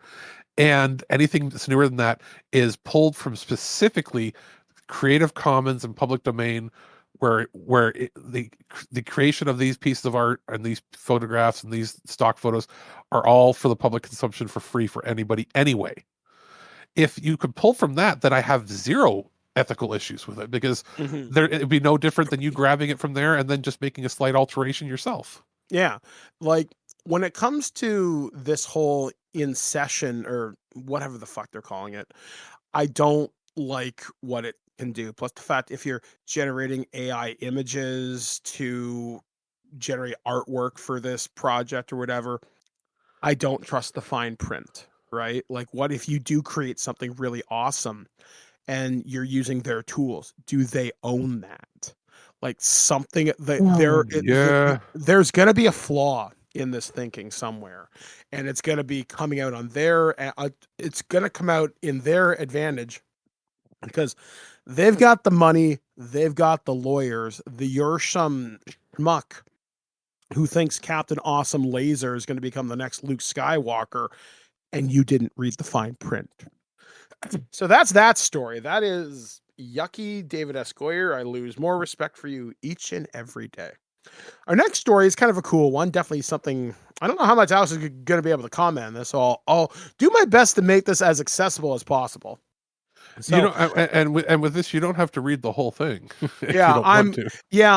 and anything that's newer than that is pulled from specifically Creative Commons and public domain, the creation of these pieces of art and these photographs and these stock photos are all for the public consumption for free for anybody anyway. If you could pull from that, then I have zero ethical issues with it, because it'd be no different than you grabbing it from there and then just making a slight alteration yourself. Yeah. Like when it comes to this whole in session or whatever the fuck they're calling it, I don't like what it can do. Plus the fact if you're generating AI images to generate artwork for this project or whatever, I don't trust the fine print, right? Like what if you do create something really awesome and you're using their tools? Do they own that? Like something Yeah. there's going to be a flaw in this thinking somewhere, and it's going to be coming out on it's going to come out in their advantage because they've got the money, they've got the lawyers. You're some schmuck who thinks Captain Awesome Laser is going to become the next Luke Skywalker, and you didn't read the fine print. So that's that story. That is yucky, David S. Goyer. I lose more respect for you each and every day. Our next story is kind of a cool one. Definitely something, I don't know how much else is going to be able to comment on this. So I'll do my best to make this as accessible as possible. So, you know, and with this, you don't have to read the whole thing. If yeah, you don't want to.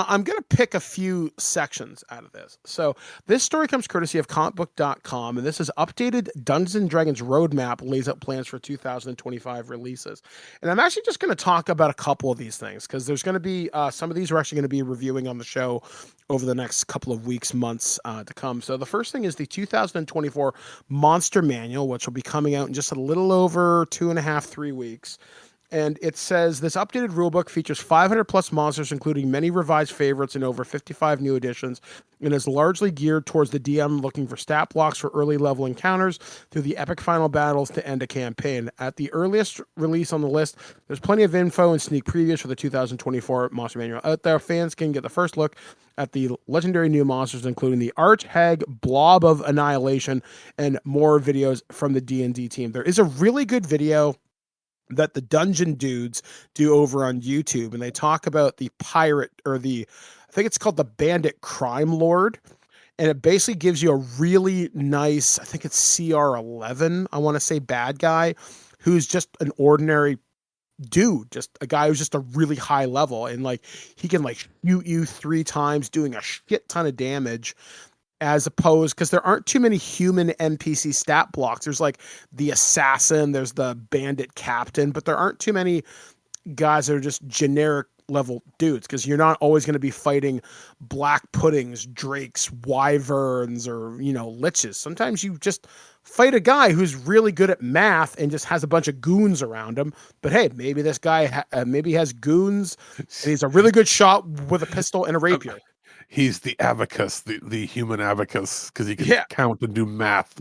I'm going to pick a few sections out of this. So this story comes courtesy of comicbook.com, and this is updated Dungeons and Dragons roadmap lays out plans for 2025 releases. And I'm actually just going to talk about a couple of these things because there's going to be some of these we're actually going to be reviewing on the show over the next couple of weeks, months to come. So the first thing is the 2024 Monster Manual, which will be coming out in just a little over 3 weeks. And it says this updated rulebook features 500 plus monsters, including many revised favorites and over 55 new additions, and is largely geared towards the DM looking for stat blocks for early level encounters through the epic final battles to end a campaign. At the earliest release on the list, there's plenty of info and sneak previews for the 2024 Monster Manual out there. Fans can get the first look at the legendary new monsters, including the Arch-Hag Blob of Annihilation, and more videos from the D&D team. There is a really good video that the Dungeon Dudes do over on YouTube, and they talk about the pirate, or I think it's called the Bandit Crime Lord, and it basically gives you a really nice, I think it's CR11, I want to say, bad guy who's just an ordinary dude, just a guy who's just a really high level, and like he can like shoot you 3 times doing a shit ton of damage, as opposed, because there aren't too many human NPC stat blocks. There's like the assassin, there's the bandit captain, but there aren't too many guys that are just generic level dudes, because you're not always going to be fighting black puddings, drakes, wyverns, or liches. Sometimes you just fight a guy who's really good at math and just has a bunch of goons around him. But hey, maybe this guy maybe has goons and he's a really good shot with a pistol and a rapier. He's the abacus, the human abacus, because he can count and do math.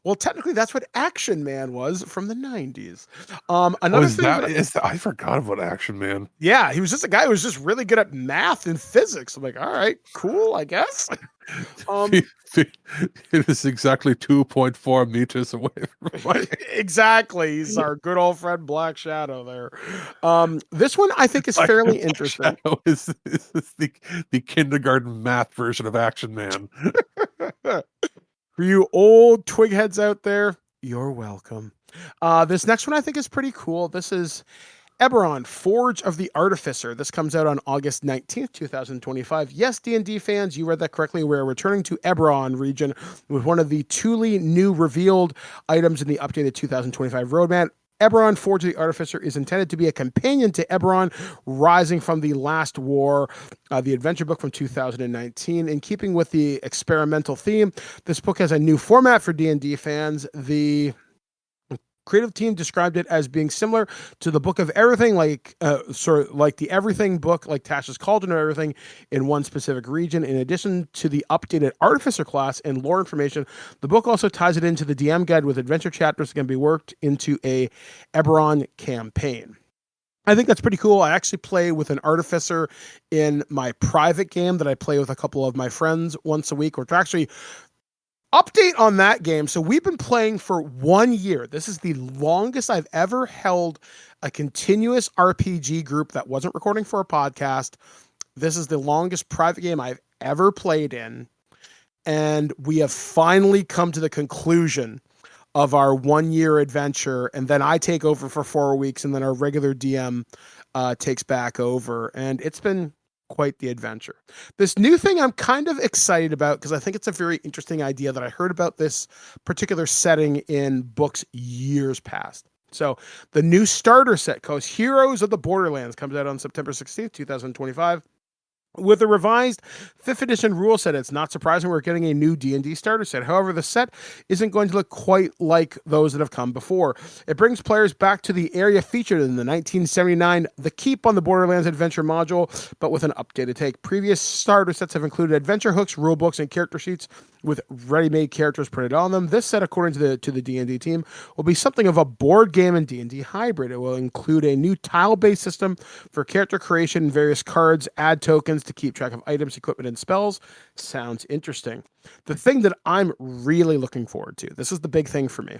Well, technically, that's what Action Man was from the 90s. Another thing I forgot about Action Man. Yeah, he was just a guy who was just really good at math and physics. I'm like, all right, cool, I guess. It is exactly 2.4 meters away from Exactly. He's our good old friend Black Shadow there. This one I think is fairly interesting. Shadow is the kindergarten math version of Action Man. For you old twig heads out there, you're welcome. This next one I think is pretty cool. This is Eberron, Forge of the Artificer. This comes out on August 19th, 2025. Yes, D&D fans, you read that correctly. We're returning to Eberron region with one of the truly new revealed items in the updated 2025 roadmap. Eberron, Forge of the Artificer is intended to be a companion to Eberron, Rising from the Last War, the adventure book from 2019. In keeping with the experimental theme, this book has a new format for D&D fans. The Creative team described it as being similar to the Book of Everything, like like the Everything book, like Tasha's Cauldron of Everything, in one specific region. In addition to the updated Artificer class and lore information, the book also ties it into the DM guide with adventure chapters that can be worked into a Eberron campaign. I think that's pretty cool. I actually play with an Artificer in my private game that I play with a couple of my friends once a week, or actually update on that game. So we've been playing for 1 year. This is the longest I've ever held a continuous RPG group that wasn't recording for a podcast. This is the longest private game I've ever played in. And we have finally come to the conclusion of our 1 year adventure. And then I take over for 4 weeks, and then our regular DM takes back over. And it's been quite the adventure. This new thing I'm kind of excited about because I think it's a very interesting idea that I heard about this particular setting in books years past. So the new starter set called Heroes of the Borderlands comes out on September 16th, 2025. With a revised 5th edition rule set, it's not surprising we're getting a new D&D starter set. However, the set isn't going to look quite like those that have come before. It brings players back to the area featured in the 1979 The Keep on the Borderlands adventure module, but with an updated take. Previous starter sets have included adventure hooks, rulebooks, and character sheets with ready-made characters printed on them. This set, according to the D&D team, will be something of a board game and D&D hybrid. It will include a new tile-based system for character creation, various cards, add tokens to keep track of items, equipment, and spells. Sounds interesting. The thing that I'm really looking forward to, this is the big thing for me.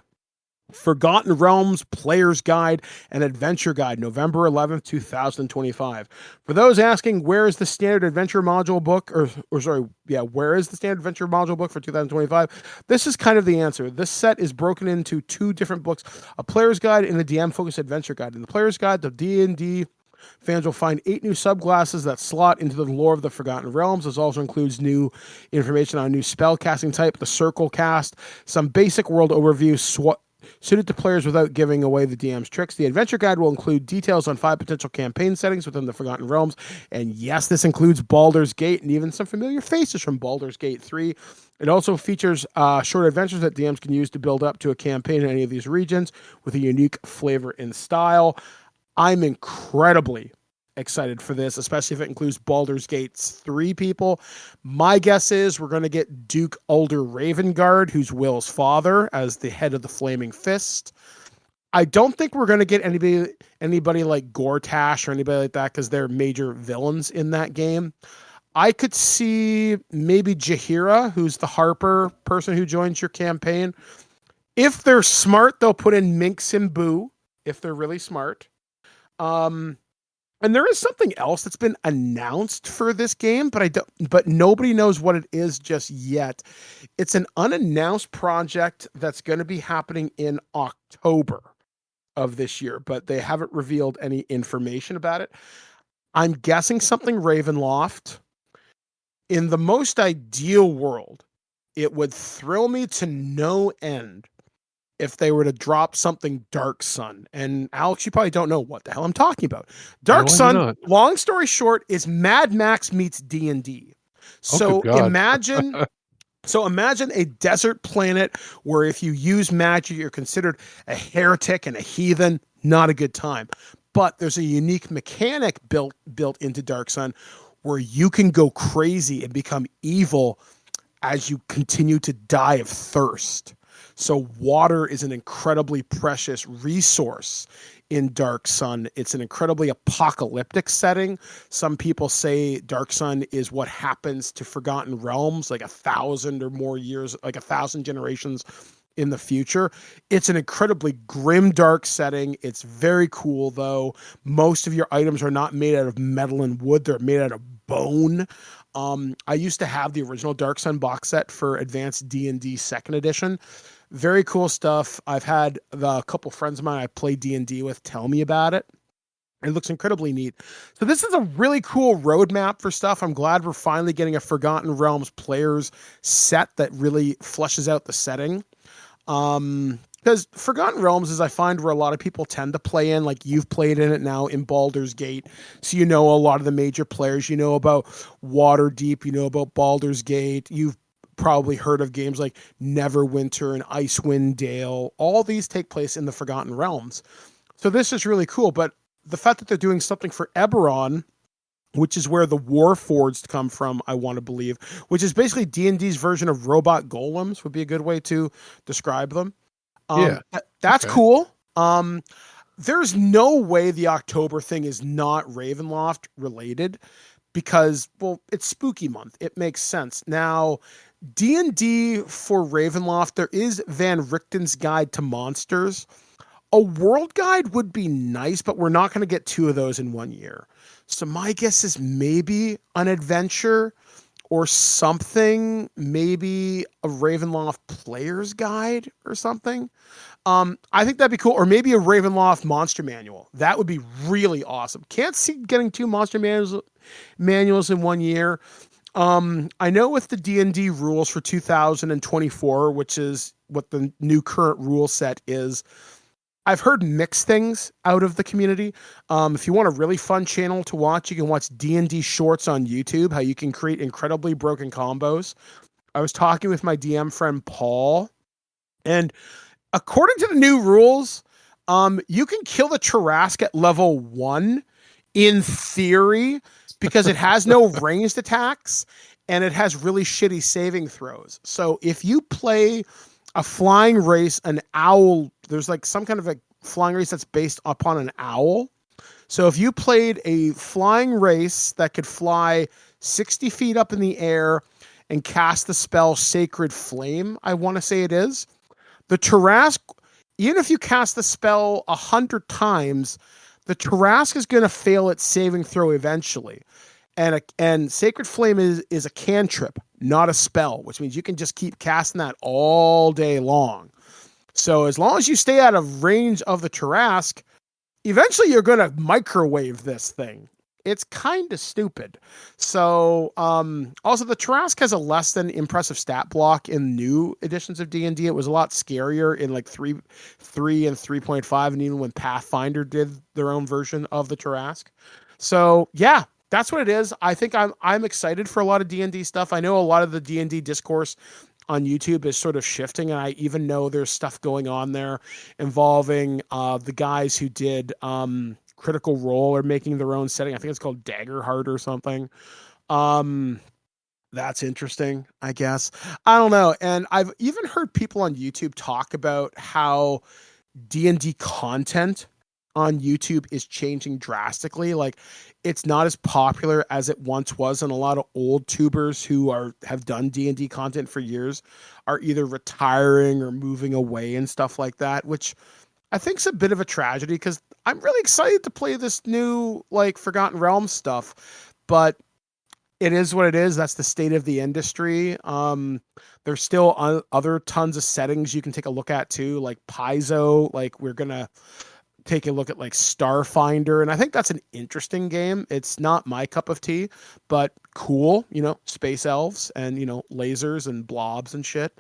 Forgotten Realms Player's Guide and Adventure Guide, November 11th, 2025. For those asking, where is the standard adventure module book, where is the standard adventure module book for 2025? This is kind of the answer. This set is broken into 2 different books, a Player's Guide and a DM-focused adventure guide. In the Player's Guide, the D&D fans will find 8 new subclasses that slot into the lore of the Forgotten Realms. This also includes new information on a new spell casting type, the Circle Cast, some basic world overview suited to players without giving away the DM's tricks. The adventure guide will include details on 5 potential campaign settings within the Forgotten Realms. And yes, this includes Baldur's Gate and even some familiar faces from Baldur's Gate 3. It also features short adventures that DMs can use to build up to a campaign in any of these regions with a unique flavor and style. I'm incredibly excited for this, especially if it includes Baldur's Gate's 3 people. My guess is we're going to get Duke Ulder Ravengard, who's Will's father, as the head of the Flaming Fist. I don't think we're going to get anybody like Gortash or anybody like that because they're major villains in that game. I could see maybe Jahira, who's the Harper person who joins your campaign. If they're smart, they'll put in Mink Simbu, if they're really smart. And there is something else that's been announced for this game, but nobody knows what it is just yet. It's an unannounced project that's going to be happening in October of this year, but they haven't revealed any information about it. I'm guessing something Ravenloft. In the most ideal world, it would thrill me to no end if they were to drop something Dark Sun. And Alex, you probably don't know what the hell I'm talking about. Dark Sun, long story short, is Mad Max meets D&D. So imagine a desert planet where if you use magic, you're considered a heretic and a heathen. Not a good time. But there's a unique mechanic built into Dark Sun where you can go crazy and become evil as you continue to die of thirst. So water is an incredibly precious resource in Dark Sun. It's an incredibly apocalyptic setting. Some people say Dark Sun is what happens to Forgotten Realms, like 1,000 or more years, like 1,000 generations in the future. It's an incredibly grim, dark setting. It's very cool, though. Most of your items are not made out of metal and wood. They're made out of bone. I used to have the original Dark Sun box set for Advanced D&D 2nd edition. Very cool stuff. I've had a couple friends of mine I play D&D with tell me about it. It looks incredibly neat. So this is a really cool roadmap for stuff. I'm glad we're finally getting a Forgotten Realms players set that really fleshes out the setting. Because Forgotten Realms is, I find, where a lot of people tend to play in, like you've played in it now in Baldur's Gate. So you know a lot of the major players. You know about Waterdeep. You know about Baldur's Gate. You've probably heard of games like Neverwinter and Icewind Dale. All these take place in the Forgotten Realms. So this is really cool. But the fact that they're doing something for Eberron, which is where the Warforged come from, I want to believe, which is basically D&D's version of robot golems, would be a good way to describe them. That's okay. cool. There's no way the October thing is not Ravenloft related because, well, it's spooky month. It makes sense. Now, D&D for Ravenloft, there is Van Richten's Guide to Monsters. A world guide would be nice, but we're not going to get 2 of those in 1 year. So my guess is maybe an adventure or something, maybe a Ravenloft player's guide or something. I think that'd be cool. Or maybe a Ravenloft monster manual. That would be really awesome. Can't see getting 2 monster manuals in 1 year. I know with the D&D rules for 2024, which is what the new current rule set is, I've heard mixed things out of the community. If you want a really fun channel to watch, you can watch D&D shorts on YouTube, how you can create incredibly broken combos. I was talking with my DM friend Paul, and according to the new rules, you can kill the Tarrasque at level 1 in theory because it has no ranged attacks and it has really shitty saving throws. So if you play a flying race, an owl, there's like some kind of a flying race that's based upon an owl. So if you played a flying race that could fly 60 feet up in the air and cast the spell Sacred Flame, I want to say it is, the Tarrasque, even if you cast the spell 100 times, the Tarrasque is going to fail its saving throw eventually. And Sacred Flame is a cantrip, not a spell, which means you can just keep casting that all day long. So as long as you stay out of range of the Tarrasque, eventually you're going to microwave this thing. It's kind of stupid. So also the Tarrasque has a less than impressive stat block in new editions of D&D. It was a lot scarier in like 3 and 3.5, and even when Pathfinder did their own version of the Tarrasque. So yeah, that's what it is. I think I'm excited for a lot of D&D stuff. I know a lot of the D&D discourse on YouTube is sort of shifting, and I even know there's stuff going on there involving the guys who did Critical Role are making their own setting. I think it's called Daggerheart or something. That's interesting, I guess. I don't know. And I've even heard people on YouTube talk about how D&D content on YouTube is changing drastically. Like, it's not as popular as it once was, and a lot of old tubers who have done D&D content for years are either retiring or moving away and stuff like that, which I think is a bit of a tragedy because I'm really excited to play this new like Forgotten Realms stuff, but it is what it is. That's the state of the industry. There's still other tons of settings you can take a look at too, like Paizo. Like we're gonna take a look at like Starfinder, and I think that's an interesting game. It's not my cup of tea, but cool. You know, space elves and lasers and blobs and shit.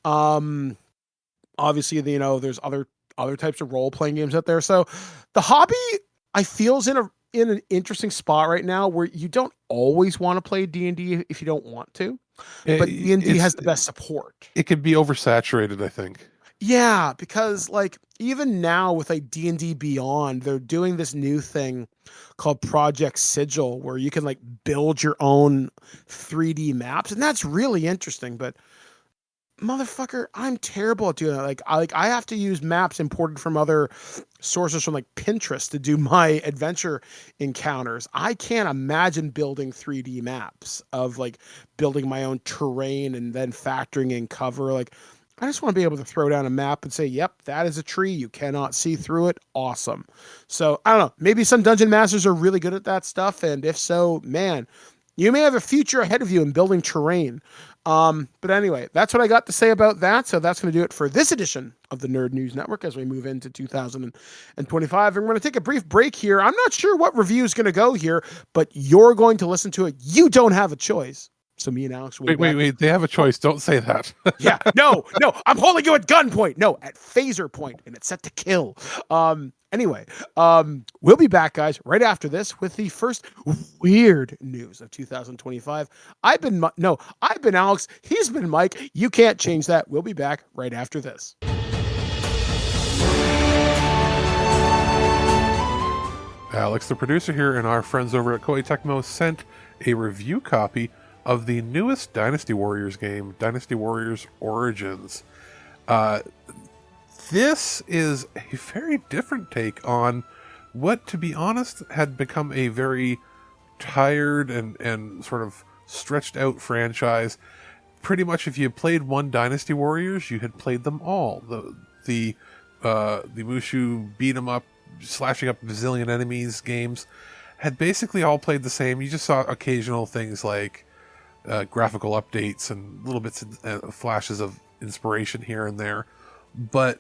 Obviously, there's other types of role-playing games out there. So the hobby, I feel, is in an interesting spot right now where you don't always want to play D&D if you don't want to, but D&D has the best support. It can be oversaturated, I think. Yeah, because like even now with like D&D Beyond, they're doing this new thing called Project Sigil where you can like build your own 3D maps, and that's really interesting, but motherfucker, I'm terrible at doing that. Like I have to use maps imported from other sources from like Pinterest to do my adventure encounters. I can't imagine building 3D maps of like building my own terrain and then factoring in cover. Like I just want to be able to throw down a map and say, yep, that is a tree. You cannot see through it. Awesome. So I don't know. Maybe some dungeon masters are really good at that stuff. And if so, man, you may have a future ahead of you in building terrain. But anyway, that's what I got to say about that. So that's going to do it for this edition of the Nerd News Network as we move into 2025. And we're going to take a brief break here. I'm not sure what review is going to go here, but you're going to listen to it. You don't have a choice. So me and Alex will be Wait. They have a choice. Don't say that. Yeah. No. I'm holding you at gunpoint. No, at phaser point, and it's set to kill. Anyway, we'll be back, guys, right after this with the first weird news of 2025. I've been Alex. He's been Mike. You can't change that. We'll be back right after this. Alex, the producer here, and our friends over at Koei Tecmo sent a review copy of the newest Dynasty Warriors game, Dynasty Warriors Origins. This is a very different take on what, to be honest, had become a very tired and sort of stretched out franchise. Pretty much, if you played one Dynasty Warriors, you had played them all. The Mushu beat 'em up, slashing up a bazillion enemies games had basically all played the same. You just saw occasional things like graphical updates and little bits of flashes of inspiration here and there. But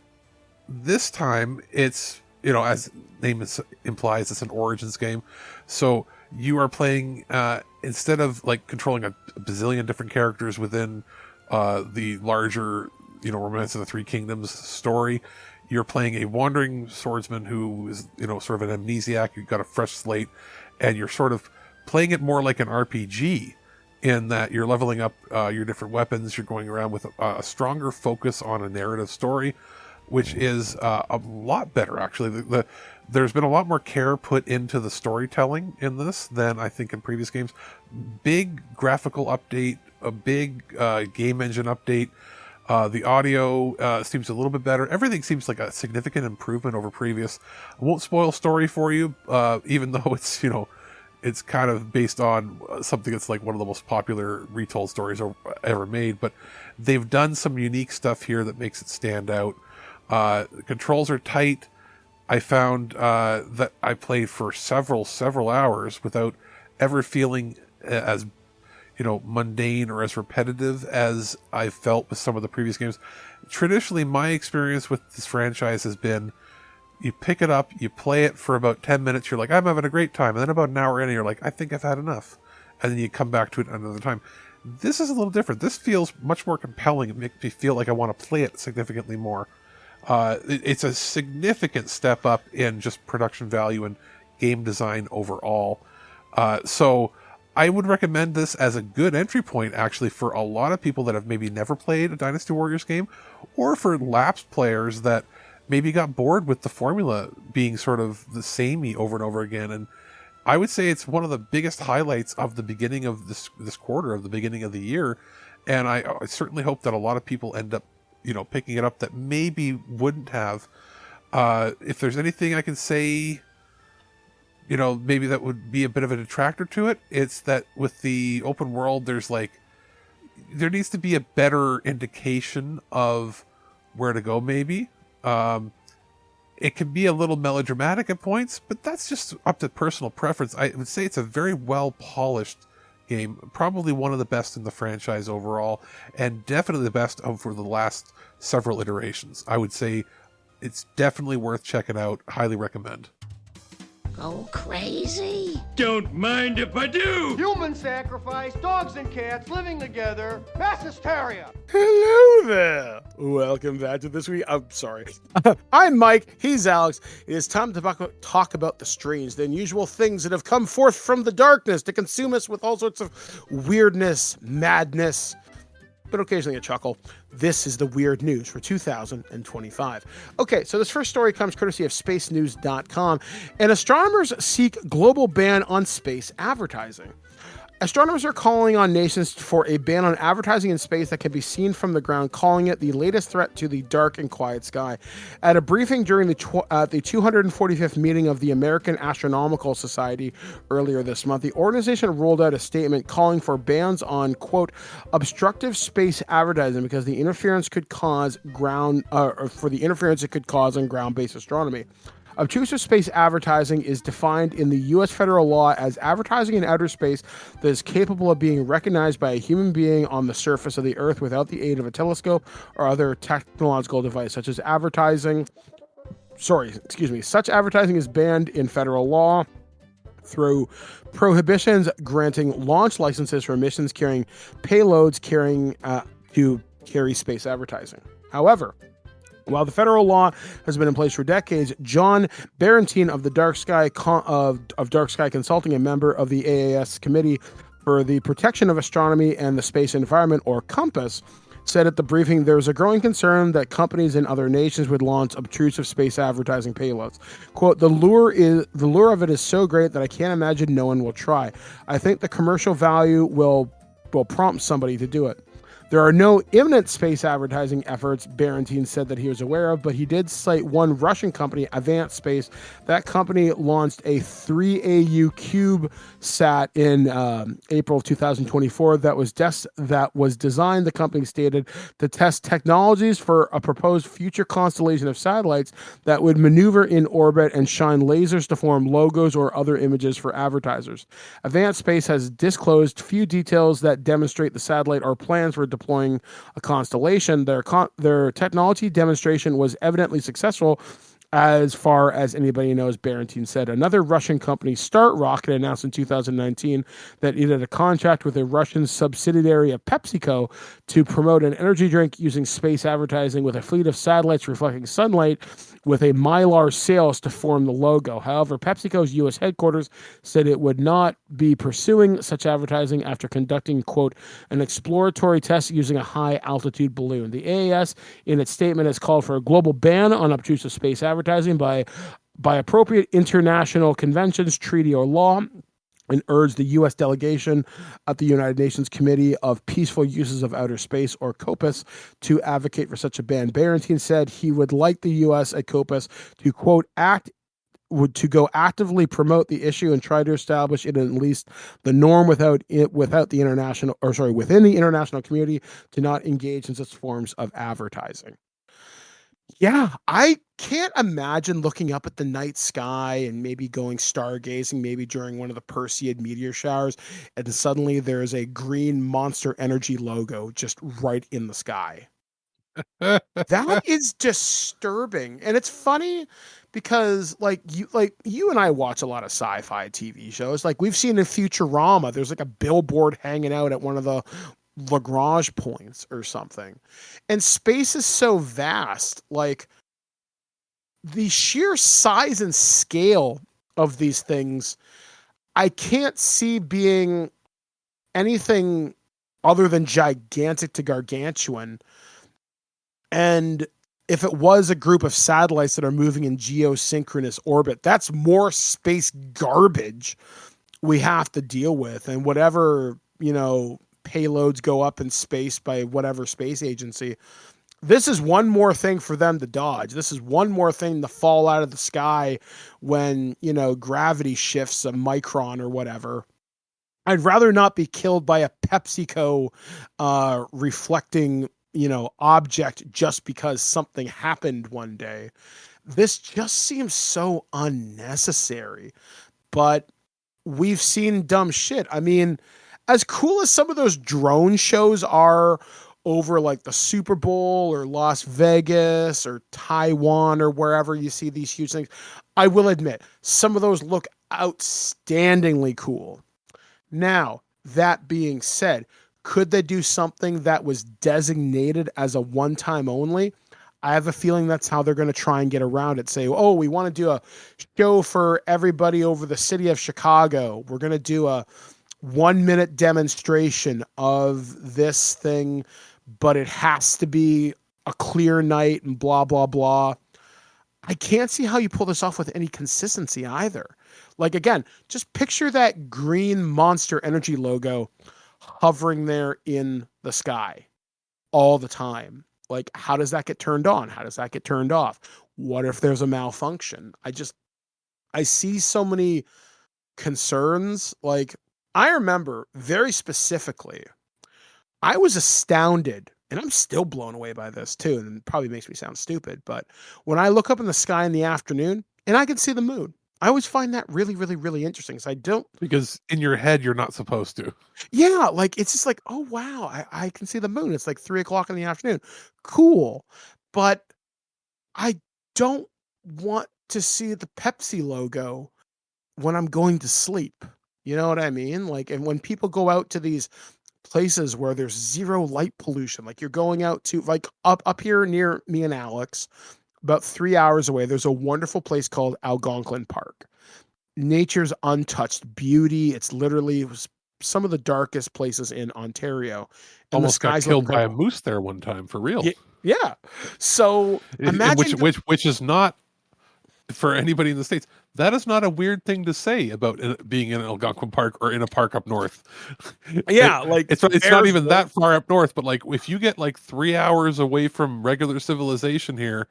this time it's, as name implies, it's an Origins game. So you are playing, instead of like controlling a bazillion different characters within the larger, Romance of the Three Kingdoms story, you're playing a wandering swordsman who is, sort of an amnesiac. You've got a fresh slate, and you're sort of playing it more like an RPG in that you're leveling up your different weapons. You're going around with a stronger focus on a narrative story, which is a lot better, actually. There's been a lot more care put into the storytelling in this than I think in previous games. Big graphical update, a big game engine update. The audio seems a little bit better. Everything seems like a significant improvement over previous. I won't spoil story for you, even though it's, it's kind of based on something that's like one of the most popular retold stories ever made. But they've done some unique stuff here that makes it stand out. The controls are tight. I found that I played for several hours without ever feeling as mundane or as repetitive as I felt with some of the previous games. Traditionally, my experience with this franchise has been, you pick it up, you play it for about 10 minutes, you're like, I'm having a great time. And then about an hour in, you're like, I think I've had enough. And then you come back to it another time. This is a little different. This feels much more compelling. It makes me feel like I want to play it significantly more. It's a significant step up in just production value and game design overall. So I would recommend this as a good entry point, actually, for a lot of people that have maybe never played a Dynasty Warriors game, or for lapsed players that maybe got bored with the formula being sort of the samey over and over again. And I would say it's one of the biggest highlights of the beginning of this quarter, of the beginning of the year. And I certainly hope that a lot of people end up, picking it up that maybe wouldn't have. If there's anything I can say, maybe that would be a bit of a detractor to it, it's that with the open world, there needs to be a better indication of where to go, maybe. It can be a little melodramatic at points, but that's just up to personal preference. I would say it's a very well polished game, probably one of the best in the franchise overall, and definitely the best over the last several iterations. I would say it's definitely worth checking out. Highly recommend. Go crazy? Don't mind if I do! Human sacrifice, dogs and cats living together, mass hysteria. Hello there. Welcome back to this week. I'm sorry. I'm Mike. He's Alex. It is time to talk about the strange, the unusual things that have come forth from the darkness to consume us with all sorts of weirdness, madness, but occasionally a chuckle. This is the weird news for 2025. Okay, so this first story comes courtesy of spacenews.com, and astronomers seek global ban on space advertising. Astronomers are calling on nations for a ban on advertising in space that can be seen from the ground, calling it the latest threat to the dark and quiet sky. At a briefing during the 245th meeting of the American Astronomical Society earlier this month, the organization rolled out a statement calling for bans on, quote, obstructive space advertising because the interference could cause it could cause on ground-based astronomy. Obtrusive space advertising is defined in the U.S. federal law as advertising in outer space that is capable of being recognized by a human being on the surface of the Earth without the aid of a telescope or other technological device, such advertising is banned in federal law. through prohibitions granting launch licenses for missions carrying payloads to carry space advertising. However, while the federal law has been in place for decades, John Barentine of the Dark Sky of Dark Sky Consulting, a member of the AAS Committee for the Protection of Astronomy and the Space Environment, or COMPAS, said at the briefing there is a growing concern that companies in other nations would launch obtrusive space advertising payloads. Quote, the lure of it is so great that I can't imagine no one will try. I think the commercial value will prompt somebody to do it. There are no imminent space advertising efforts, Barentine said that he was aware of, but he did cite one Russian company, Avant Space. That company launched a 3AU Cube sat in April of 2024 that was designed, the company stated, to test technologies for a proposed future constellation of satellites that would maneuver in orbit and shine lasers to form logos or other images for advertisers. Avant Space has disclosed few details that demonstrate the satellite or plans for deploying a constellation. Their technology demonstration was evidently successful as far as anybody knows, Barentine said. Another Russian company, Start Rocket, announced in 2019 that it had a contract with a Russian subsidiary of PepsiCo to promote an energy drink using space advertising with a fleet of satellites reflecting sunlight with a mylar sails to form the logo. However, PepsiCo's U.S. headquarters said it would not be pursuing such advertising after conducting, quote, an exploratory test using a high-altitude balloon. The AAS, in its statement, has called for a global ban on obtrusive space advertising by appropriate international conventions, treaty, or law, and urged the U.S. delegation at the United Nations Committee of Peaceful Uses of Outer Space, or COPUS, to advocate for such a ban. Barentine said he would like the U.S. at COPUS to, quote, to go actively promote the issue and try to establish it at least the norm within the international community to not engage in such forms of advertising. Yeah, I can't imagine looking up at the night sky and maybe going stargazing, maybe during one of the Perseid meteor showers, and suddenly there's a green Monster Energy logo just right in the sky. That is disturbing. And it's funny because you and I watch a lot of sci-fi TV shows. Like we've seen in Futurama, there's like a billboard hanging out at one of the Lagrange points or something. And space is so vast. Like the sheer size and scale of these things, I can't see being anything other than gigantic to gargantuan. And if it was a group of satellites that are moving in geosynchronous orbit, that's more space garbage we have to deal with. And whatever, payloads go up in space by whatever space agency, this is one more thing for them to dodge. This is one more thing to fall out of the sky when, gravity shifts a micron or whatever. I'd rather not be killed by a PepsiCo reflecting, object just because something happened one day. This just seems so unnecessary. But we've seen dumb shit. I mean, as cool as some of those drone shows are over like the Super Bowl or Las Vegas or Taiwan or wherever you see these huge things, I will admit some of those look outstandingly cool. Now, that being said, could they do something that was designated as a one-time only? I have a feeling that's how they're going to try and get around it. Say, oh, we want to do a show for everybody over the city of Chicago. We're going to do a 1-minute demonstration of this thing, but it has to be a clear night and blah, blah, blah. I can't see how you pull this off with any consistency either. Like, again, just picture that green Monster Energy logo hovering there in the sky all the time. Like, how does that get turned on? How does that get turned off? What if there's a malfunction? I see so many concerns. Like, I remember very specifically, I was astounded, and I'm still blown away by this too, and it probably makes me sound stupid, but when I look up in the sky in the afternoon and I can see the moon, I always find that really, really, really interesting. Because in your head, you're not supposed to. Yeah, like it's just like, oh wow, I can see the moon. It's like 3:00 in the afternoon. Cool. But I don't want to see the Pepsi logo when I'm going to sleep. You know what I mean? Like, and when people go out to these places where there's zero light pollution, like you're going out to like up here near me and Alex, about 3 hours away, there's a wonderful place called Algonquin Park. Nature's untouched beauty. It's literally some of the darkest places in Ontario, and the Almost got skies look killed by a incredible. moose there one time for real. Yeah. So imagine Which is not, for anybody in the States, that is not a weird thing to say about being in Algonquin Park or in a park up north. Yeah, like it's not even that far up north, but like if you get like 3 hours away from regular civilization here,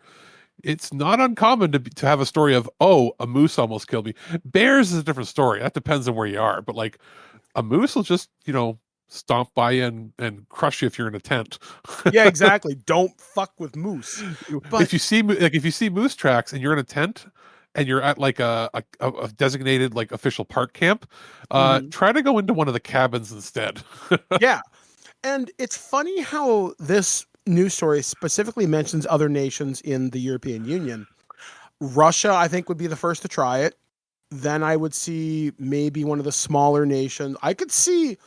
it's not uncommon to have a story of, oh, a moose almost killed me. Bears is a different story. That depends on where you are, but like a moose will just, stomp by you and crush you if you're in a tent. Yeah, exactly. Don't fuck with moose. But if you see moose tracks and you're in a tent and you're at like a designated like official park camp, try to go into one of the cabins instead. Yeah. And it's funny how this news story specifically mentions other nations in the European Union. Russia, I think, would be the first to try it. Then I would see maybe one of the smaller nations. I could see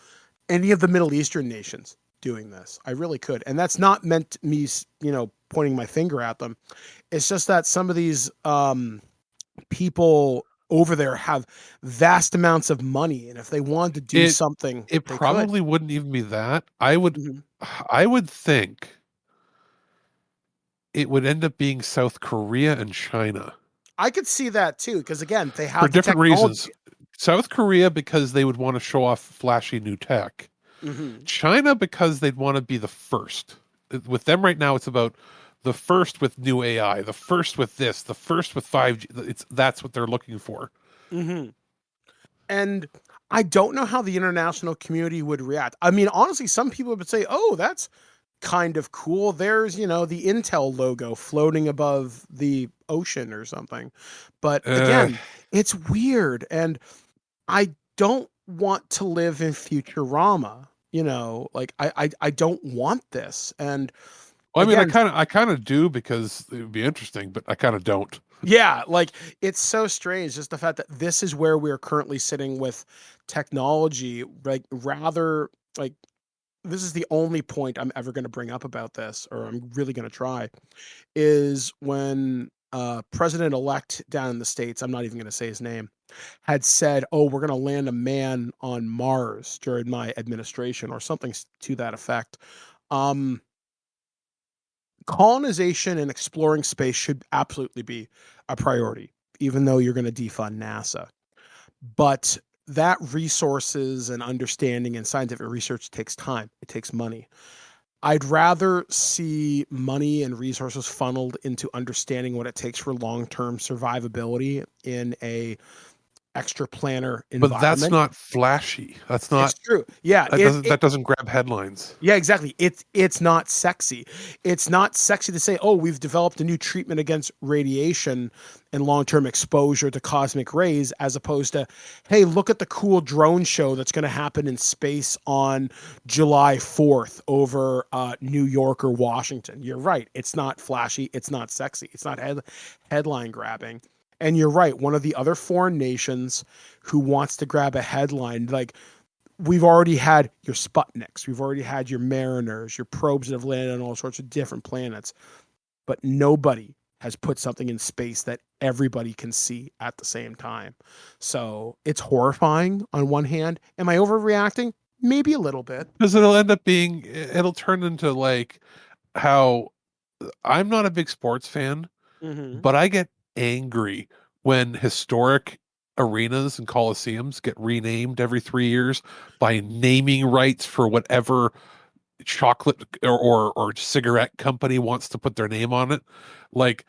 any of the Middle Eastern nations doing this. I really could. And that's not meant me, pointing my finger at them. It's just that some of these people over there have vast amounts of money, and if they wanted to do something, it probably wouldn't even be that. I would think it would end up being South Korea and China. I could see that too, because again, they have for different reasons. South Korea because they would want to show off flashy new tech. China because they'd want to be the first. With them right now, it's about the first with new AI, the first with this, the first with 5G. That's what they're looking for. And I don't know how the international community would react. I mean, honestly, some people would say, "Oh, that's kind of cool. There's, the Intel logo floating above the ocean or something." But again, it's weird, and I don't want to live in Futurama. Like I don't want this. And well, I again, mean, I kind of do because it would be interesting, but I kind of don't. Yeah, like it's so strange just the fact that this is where we're currently sitting with technology. Like rather, like this is the only point I'm ever going to bring up about this, or I'm really going to try, is when president-elect down in the States, I'm not even going to say his name, had said, "Oh, we're going to land a man on Mars during my administration," or something to that effect. Colonization and exploring space should absolutely be a priority, even though you're going to defund NASA. But that resources and understanding and scientific research takes time. It takes money. I'd rather see money and resources funneled into understanding what it takes for long-term survivability in a extraplanar environment. But that's not flashy. That's not. It's true. Yeah, that doesn't grab headlines. Yeah, exactly. It's not sexy. It's not sexy to say, "Oh, we've developed a new treatment against radiation and long-term exposure to cosmic rays," as opposed to, "Hey, look at the cool drone show that's going to happen in space on July 4th over New York or Washington." You're right. It's not flashy. It's not sexy. It's not headline grabbing. And you're right. One of the other foreign nations who wants to grab a headline, like we've already had your Sputniks, we've already had your Mariners, your probes that have landed on all sorts of different planets, but nobody has put something in space that everybody can see at the same time. So it's horrifying on one hand. Am I overreacting? Maybe a little bit. Because it'll turn into like how I'm not a big sports fan, but I get angry when historic arenas and coliseums get renamed every 3 years by naming rights for whatever chocolate or cigarette company wants to put their name on it. Like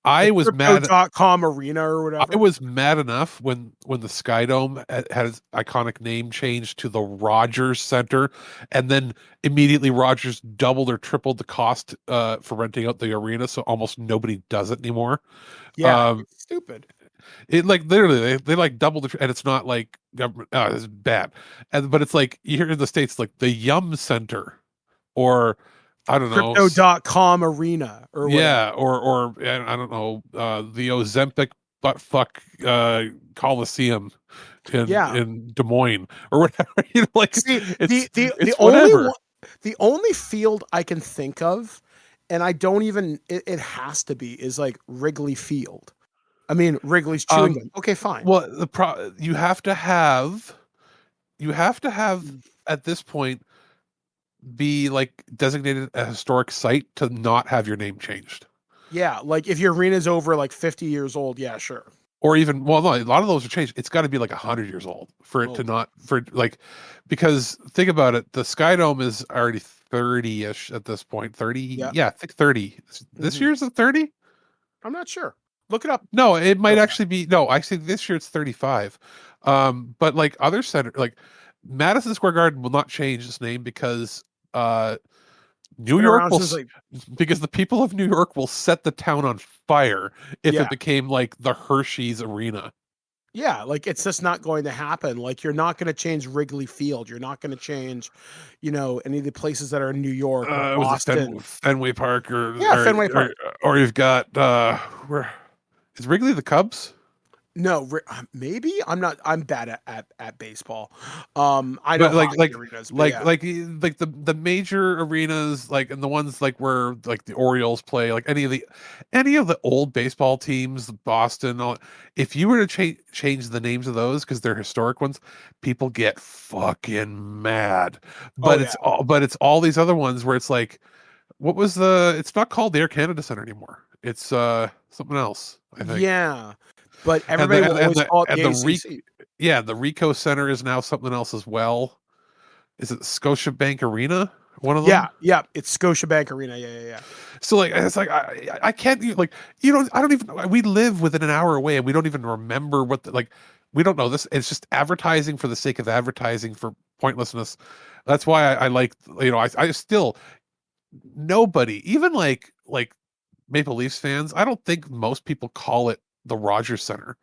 I was mad at .com arena or whatever. I was mad enough when the Sky Dome had its iconic name changed to the Rogers Center, and then immediately Rogers doubled or tripled the cost for renting out the arena, so almost nobody does it anymore. Yeah, it's stupid. It like literally they like doubled and it's not like government. Oh, it's bad, but it's like you hear in the States like the Yum Center, or I don't know, Crypto.com arena or whatever. Yeah, or I don't know, the Ozempic butt fuck Coliseum Yeah. in Des Moines or whatever. Like See, the it's only whatever. one, the only field I can think of, and I don't even it has to be, is like Wrigley Field. I mean Wrigley's chewing gum. Okay, fine. Well, you have to have at this point be like designated a historic site to not have your name changed. Yeah, like if your arena's over like 50 years old, yeah, sure. Or even, well, no, a lot of those are changed. It's got to be like 100 years old for it Oh, to not, for like, because think about it, the Sky Dome is already 30-ish at this point. 30, yeah. yeah, I think 30. This year's at 30. I'm not sure. Look it up. No, it might Okay. actually be, no, I think this year it's 35. But like other center, like Madison Square Garden will not change its name because New Been York around will, since like because the people of New York will set the town on fire if yeah. it became like the Hershey's Arena. Yeah, like it's just not going to happen. Like you're not going to change Wrigley Field. You're not going to change, any of the places that are in New York or Was it Boston. Fenway Park Yeah, Fenway Park. or you've got where is Wrigley the Cubs? No, maybe I'm not. I'm bad at baseball. I know But like hockey arenas, but yeah. like the major arenas, like, and the ones like where like the Orioles play, like any of the old baseball teams, Boston, if you were to change the names of those because they're historic ones, people get fucking mad. Oh But yeah. it's all these other ones where it's like, it's not called the Air Canada Center anymore. It's something else, I think. Yeah, but And everybody will always call it the the ACC. the Rico Center is now something else as well. Is it Scotiabank Arena? One of them? Yeah, it's Scotiabank Arena. Yeah. So like it's like I can't like I don't even, we live within an hour away and we don't even remember what we don't know this. It's just advertising for the sake of advertising for pointlessness. That's why I like I still, nobody, even like Maple Leafs fans, I don't think most people call it the Rogers Center.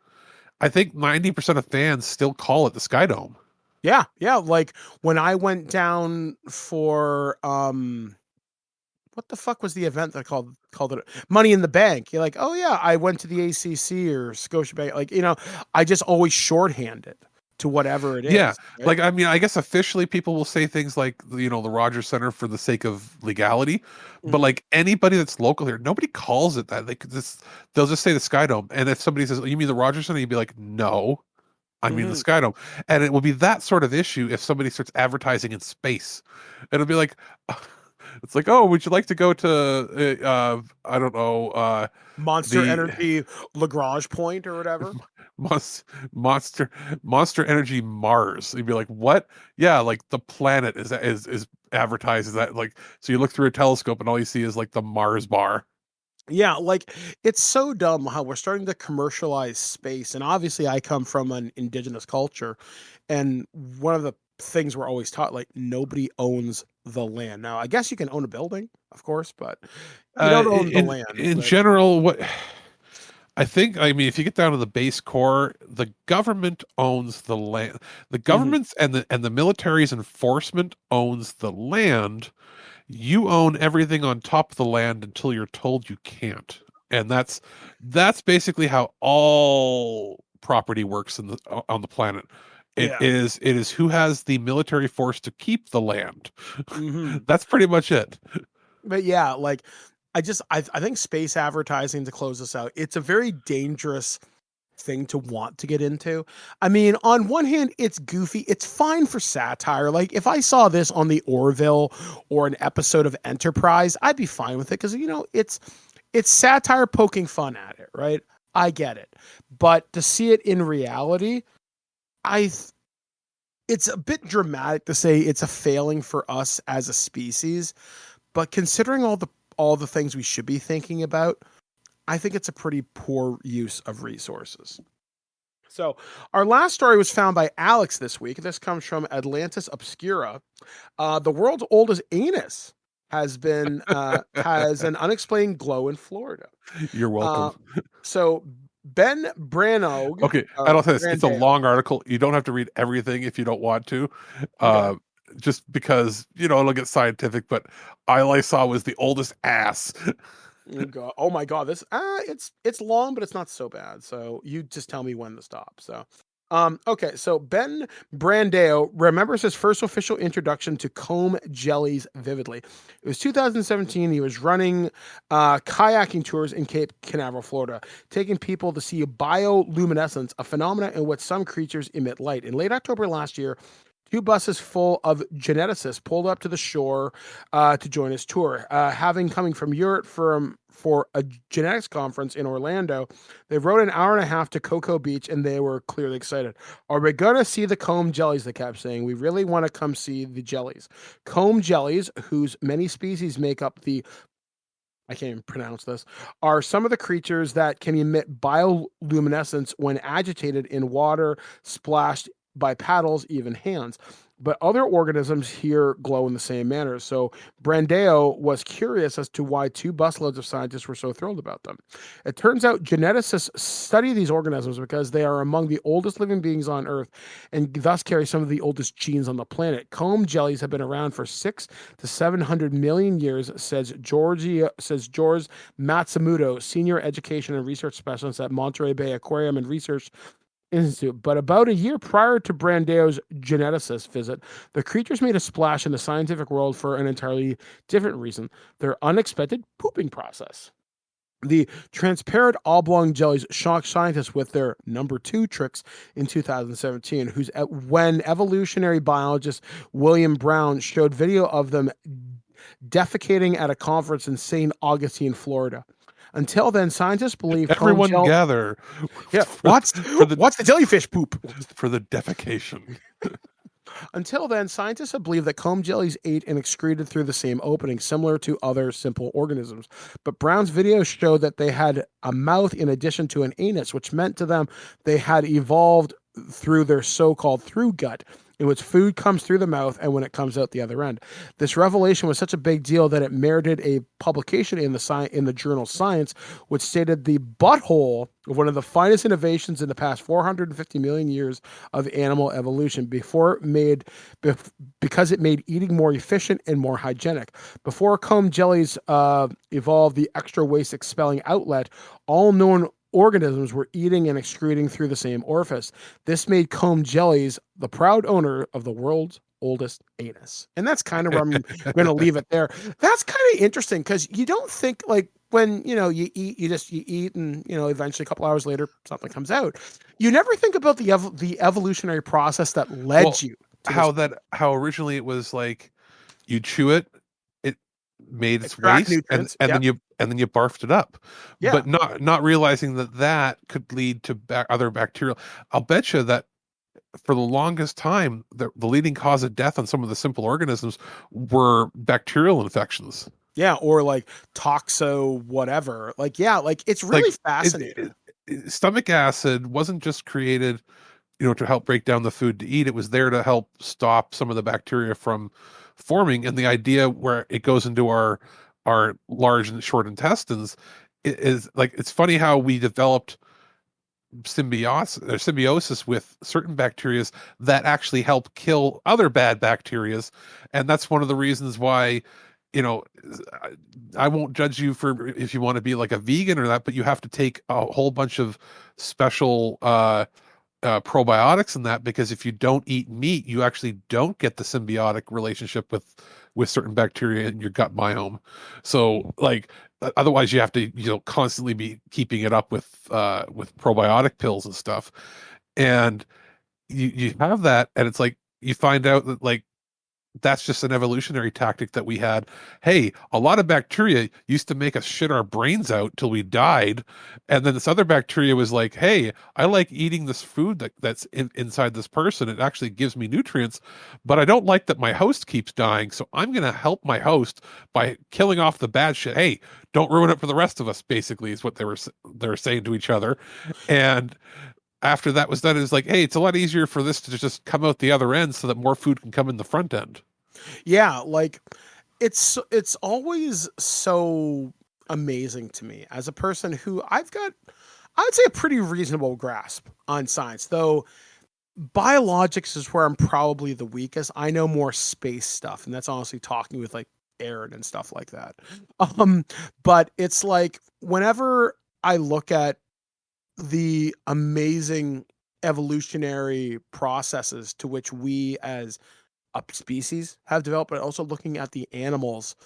I think 90% of fans still call it the Sky Dome. Yeah. Like when I went down for what the fuck was the event that called it Money in the Bank? You're like, oh yeah, I went to the ACC or Scotiabank. Like, I just always shorthand it to whatever it is. Yeah, right? like I mean, I guess officially people will say things like the Rogers Center for the sake of legality, but like anybody that's local here, nobody calls it that. They'll just say the Sky Dome, and if somebody says, "You mean the Rogers Center?" You'd be like, "No, I mean the Sky Dome," and it will be that sort of issue if somebody starts advertising in space. It'll be like, it's like, "Oh, would you like to go to I don't know, Monster the Energy Lagrange Point or whatever." Monster Energy Mars. You'd be like, what? Yeah, like the planet is advertised as that. Like, so you look through a telescope and all you see is like the Mars bar. Yeah, like it's so dumb how we're starting to commercialize space. And obviously I come from an indigenous culture, and one of the things we're always taught, like nobody owns the land. Now, I guess you can own a building, of course, but you don't own the land. In but- general, what I think, I mean, if you get down to the base core, the government owns the land. The government's and the military's enforcement owns the land. You own everything on top of the land until you're told you can't. And that's basically how all property works on the planet. It Yeah. is who has the military force to keep the land. Mhm. That's pretty much it. But yeah, like I think space advertising, to close this out, it's a very dangerous thing to want to get into. I mean, on one hand, it's goofy. It's fine for satire. Like if I saw this on the Orville or an episode of Enterprise, I'd be fine with it because it's satire poking fun at it, right? I get it. But to see it in reality, it's a bit dramatic to say it's a failing for us as a species, but considering all the things we should be thinking about, I think it's a pretty poor use of resources. So our last story was found by Alex this week. This comes from Atlantis Obscura. The world's oldest anus has an unexplained glow in Florida. You're welcome. So Ben Branog. Okay, I don't say this. It's a long article. You don't have to read everything if you don't want to. Okay. Just because, it'll get scientific, but all I saw was the oldest ass. Oh my god, this it's long, but it's not so bad. So you just tell me when to stop. So okay, so Ben Brandeo remembers his first official introduction to comb jellies vividly. It was 2017. He was running kayaking tours in Cape Canaveral, Florida, taking people to see bioluminescence, a phenomenon in which some creatures emit light. In late October last year, two buses full of geneticists pulled up to the shore to join his tour. Having coming from Europe for a genetics conference in Orlando, they rode an hour and a half to Cocoa Beach, and they were clearly excited. Are we going to see the comb jellies? They kept saying. We really want to come see the jellies. Comb jellies, whose many species make up the I can't even pronounce this, are some of the creatures that can emit bioluminescence when agitated in water splashed by paddles, even hands. But other organisms here glow in the same manner. So Brandeo was curious as to why two busloads of scientists were so thrilled about them. It turns out geneticists study these organisms because they are among the oldest living beings on Earth and thus carry some of the oldest genes on the planet. Comb jellies have been around for 600 to 700 million years, says George Matsumoto, senior education and research specialist at Monterey Bay Aquarium and Research Institute. But about a year prior to Brandeo's geneticist visit, the creatures made a splash in the scientific world for an entirely different reason: their unexpected pooping process. The transparent oblong jellies shocked scientists with their number two tricks in 2017, when evolutionary biologist William Brown showed video of them defecating at a conference in St. Augustine, Florida. Until then, scientists believe everyone gather. Yeah, what's the jellyfish poop? For the defecation. Until then, scientists have believed that comb jellies ate and excreted through the same opening, similar to other simple organisms. But Brown's videos showed that they had a mouth in addition to an anus, which meant to them they had evolved through their so-called through gut, in which food comes through the mouth and when it comes out the other end. This revelation was such a big deal that it merited a publication in the journal Science, which stated the butthole of one of the finest innovations in the past 450 million years of animal evolution because it made eating more efficient and more hygienic. Before comb jellies evolved the extra waste expelling outlet, all known organisms were eating and excreting through the same orifice. This made comb jellies the proud owner of the world's oldest anus. And that's kind of where I'm going to leave it there. That's kind of interesting because you don't think like when, you eat, you eat and, eventually a couple hours later, something comes out. You never think about the evolutionary process that led you to how originally it was like you chew it, made its extract waste, nutrients, and then you barfed it up. Yeah. But not realizing that could lead to other bacterial. I'll bet you that for the longest time, the leading cause of death on some of the simple organisms were bacterial infections. Yeah, or like toxo whatever. Like, yeah, like it's really fascinating. Stomach acid wasn't just created, to help break down the food to eat. It was there to help stop some of the bacteria from forming. And the idea where it goes into our large and short intestines is like, it's funny how we developed symbiosis with certain bacteria that actually help kill other bad bacteria. And that's one of the reasons why, I won't judge you for if you want to be like a vegan or that, but you have to take a whole bunch of special probiotics in that, because if you don't eat meat, you actually don't get the symbiotic relationship with certain bacteria in your gut biome. So like otherwise you have to constantly be keeping it up with probiotic pills and stuff, and you have that, and it's like you find out that like that's just an evolutionary tactic that we had. Hey, a lot of bacteria used to make us shit our brains out till we died. And then this other bacteria was like, hey, I like eating this food that's inside this person. It actually gives me nutrients, but I don't like that my host keeps dying. So I'm going to help my host by killing off the bad shit. Hey, don't ruin it for the rest of us, basically, is what they were saying to each other. And after that was done, it was like, hey, it's a lot easier for this to just come out the other end so that more food can come in the front end. Yeah, like it's always so amazing to me as a person who I've got, I would say, a pretty reasonable grasp on science, though biologics is where I'm probably the weakest. I know more space stuff, and that's honestly talking with like aired and stuff like that. But it's like whenever I look at the amazing evolutionary processes to which we as a species have developed, but also looking at the animals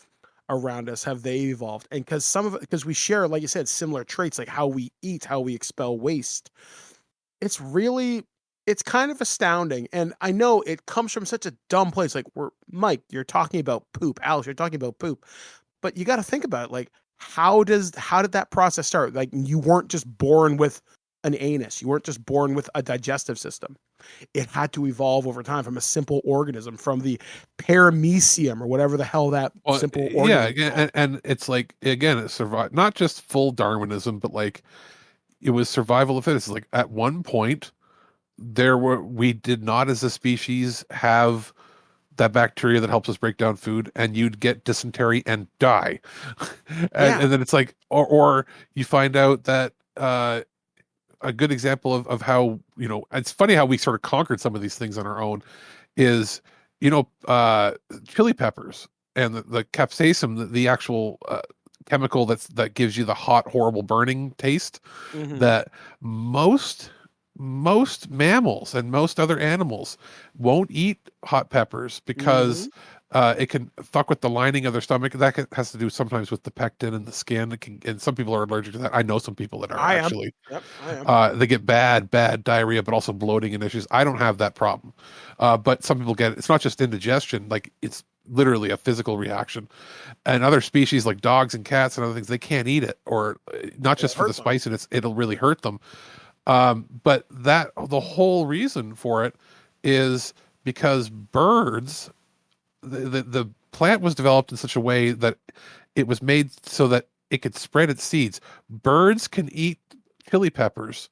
around us, have they evolved? And because some of it, because we share, like you said, similar traits, like how we eat, how we expel waste. It's really, it's kind of astounding. And I know it comes from such a dumb place. Like Mike, you're talking about poop. Alex, you're talking about poop. But you got to think about it. Like, how did that process start? Like, you weren't just born with an anus. You weren't just born with a digestive system. It had to evolve over time from a simple organism, from the paramecium or whatever the hell that simple organism. Yeah, and it's like, again, it survived, not just full Darwinism, but like it was survival of the fittest. Like at one point, we did not as a species have that bacteria that helps us break down food, and you'd get dysentery and die. And then it's like, or you find out that a good example of how, it's funny how we sort of conquered some of these things on our own is, chili peppers and the capsaicin, the actual chemical that gives you the hot, horrible burning taste, that most mammals and most other animals won't eat hot peppers because it can fuck with the lining of their stomach. That has to do sometimes with the pectin and the skin. And some people are allergic to that. I know some people that are actually. Yep, I am. They get bad diarrhea, but also bloating and issues. I don't have that problem, but some people get it. It's not just indigestion; like it's literally a physical reaction. And other species like dogs and cats and other things, they can't eat it, or not just for the spiciness. It'll really hurt them. But the whole reason for it is because birds, the plant was developed in such a way that it was made so that it could spread its seeds. Birds can eat chili peppers,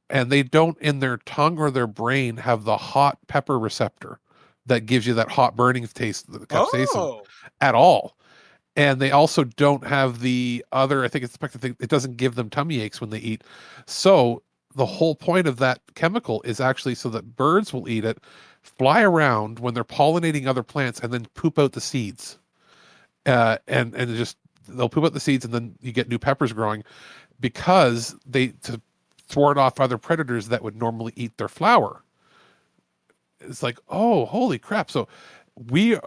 and they don't, in their tongue or their brain, have the hot pepper receptor that gives you that hot burning taste, the capsaicin, at all. And they also don't have the other, I think it's the pectin thing, it doesn't give them tummy aches when they eat. So the whole point of that chemical is actually so that birds will eat it, fly around when they're pollinating other plants, and then poop out the seeds. And just, they'll poop out the seeds, and then you get new peppers growing, because to thwart off other predators that would normally eat their flower. It's like, oh, holy crap. So we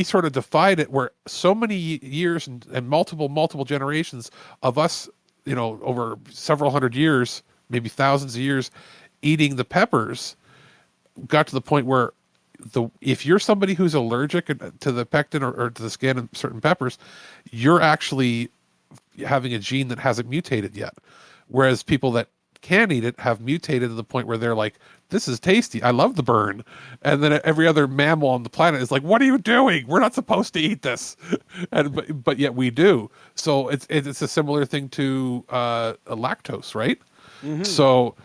sort of defied it, where so many years and multiple generations of us, over several hundred years, maybe thousands of years, eating the peppers, got to the point where if you're somebody who's allergic to the pectin or to the skin of certain peppers, you're actually having a gene that hasn't mutated yet. Whereas people that can eat it have mutated to the point where they're like, this is tasty, I love the burn. And then every other mammal on the planet is like, what are you doing? We're not supposed to eat this. But yet we do. So it's a similar thing to lactose, right? So,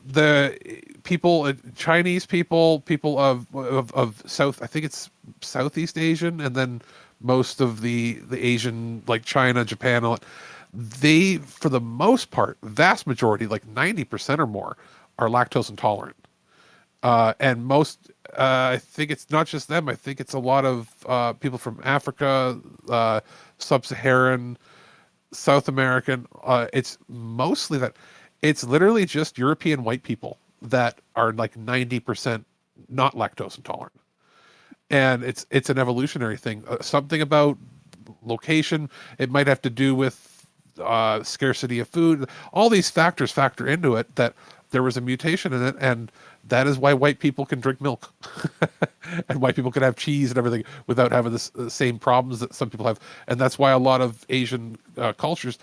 the people, Chinese people of South, I think it's Southeast Asian, and then most of the Asian, like China, Japan, they, for the most part, vast majority, like 90% or more, are lactose intolerant. And most, I think it's not just them. I think it's a lot of people from Africa, Sub-Saharan, South American. It's mostly that. It's literally just European white people that are like 90% not lactose intolerant. And it's an evolutionary thing. Something about location. It might have to do with scarcity of food. All these factors factor into it, that there was a mutation in it, and that is why white people can drink milk and white people can have cheese and everything without having the same problems that some people have. And that's why a lot of Asian cultures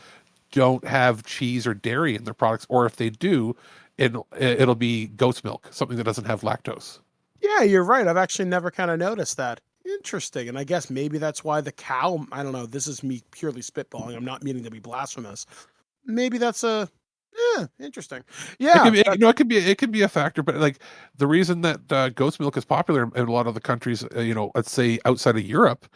don't have cheese or dairy in their products, or if they do, it'll be goat's milk, something that doesn't have lactose. Yeah, you're right. I've actually never kind of noticed that. Interesting. And I guess maybe that's why the cow, I don't know, this is me purely spitballing. I'm not meaning to be blasphemous. Maybe that's interesting. Yeah. It could be a factor, but like the reason that goat's milk is popular in a lot of the countries, let's say outside of Europe,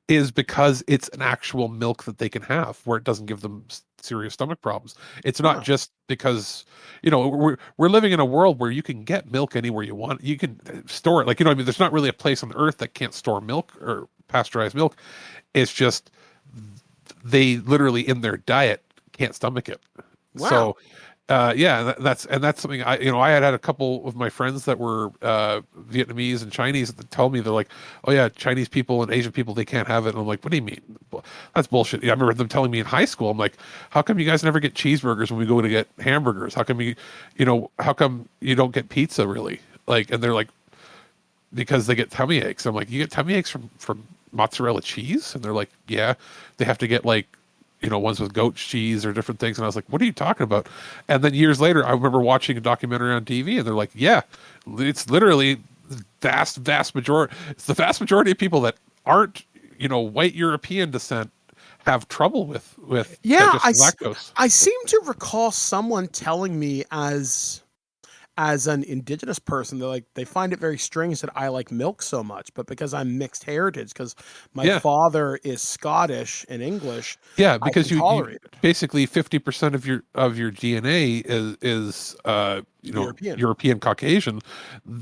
is because it's an actual milk that they can have, where it doesn't give them serious stomach problems. It's not just because, we're living in a world where you can get milk anywhere you want. You can store it. Like, there's not really a place on earth that can't store milk or pasteurized milk. It's just they literally in their diet can't stomach it. Wow. So that's something I had a couple of my friends that were Vietnamese and Chinese that tell me, they're like, oh yeah, Chinese people and Asian people, they can't have it. And I'm like, what do you mean? That's bullshit. I remember them telling me in high school, I'm like, how come you guys never get cheeseburgers when we go to get hamburgers? How come how come you don't get pizza really? Like, and they're like, because they get tummy aches. I'm like, you get tummy aches from mozzarella cheese? And they're like, yeah, they have to get like, ones with goat cheese or different things. And I was like, what are you talking about? And then years later, I remember watching a documentary on TV, and they're like, yeah, it's literally vast majority. It's the vast majority of people that aren't, white European descent have trouble with lactose. I seem to recall someone telling me as an indigenous person, they find it very strange that I like milk so much, but because I'm mixed heritage, because my father is Scottish and English, because you tolerate it. Basically 50% of your DNA is European Caucasian.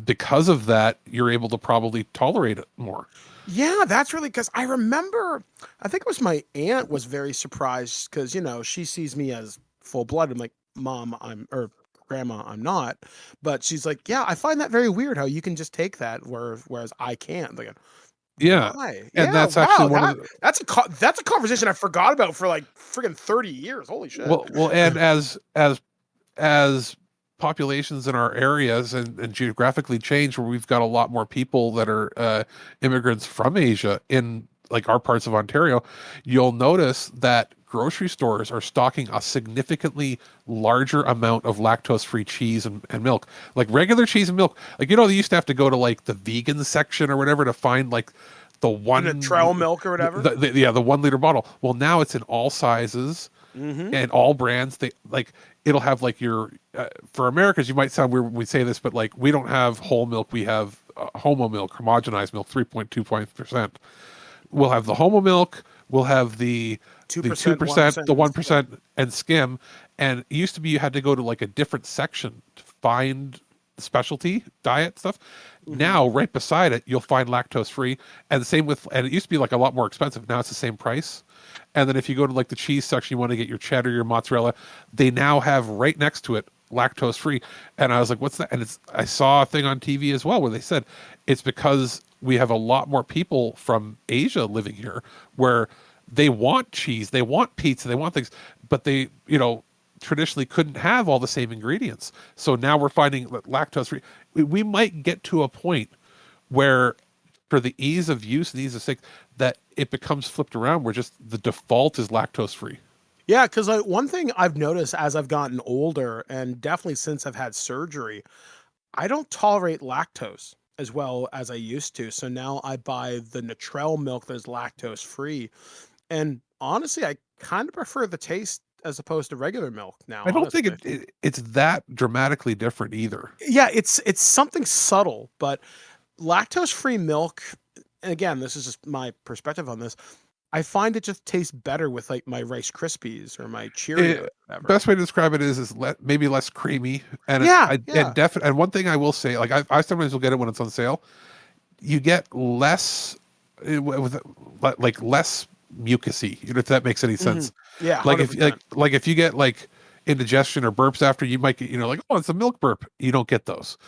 Because of that, you're able to probably tolerate it more. Yeah, that's really, because I remember, I think it was my aunt was very surprised because she sees me as full blood. I'm like, Mom, Grandma, I'm not, but she's like, yeah, I find that very weird how you can just take that whereas I can't. Like, why? And that's actually that's a conversation I forgot about for like friggin' 30 years. Holy shit. Well, and as populations in our areas and geographically change, where we've got a lot more people that are immigrants from Asia in like our parts of Ontario, you'll notice that grocery stores are stocking a significantly larger amount of lactose-free cheese and milk. Like regular cheese and milk, like, they used to have to go to like the vegan section or whatever to find like the one trail milk or whatever. The 1 liter bottle. Well, now it's in all sizes and all brands. They like, it'll have like your for Americans, you might sound weird when we say this, but like, we don't have whole milk. We have homo milk, homogenized milk, 3.2%. We'll have the homo milk. We'll have the 2%, the 1%, and skim. And it used to be you had to go to like a different section to find specialty diet stuff. Now, right beside it, you'll find lactose free. And the same and it used to be like a lot more expensive. Now it's the same price. And then if you go to like the cheese section, you want to get your cheddar, your mozzarella, they now have right next to it lactose free. And I was like, what's that? And I saw a thing on TV as well where they said it's because we have a lot more people from Asia living here where they want cheese, they want pizza, they want things, but they, traditionally couldn't have all the same ingredients. So now we're finding that lactose free. We might get to a point where, for the ease of use and ease of sake, that it becomes flipped around where just the default is lactose free. Yeah, because one thing I've noticed as I've gotten older, and definitely since I've had surgery, I don't tolerate lactose as well as I used to. So now I buy the Nutrell milk that's lactose free. And honestly, I kind of prefer the taste as opposed to regular milk now. I don't think it's that dramatically different either. Yeah, it's something subtle, but lactose-free milk, and again, this is just my perspective on this, I find it just tastes better with like my Rice Krispies or my Cheerios. Best way to describe it is maybe less creamy. And and one thing I will say, like I sometimes will get it when it's on sale. You get less less mucusy, if that makes any sense. Yeah, like 100%. if you get like indigestion or burps after, you might get like, oh, it's a milk burp. You don't get those.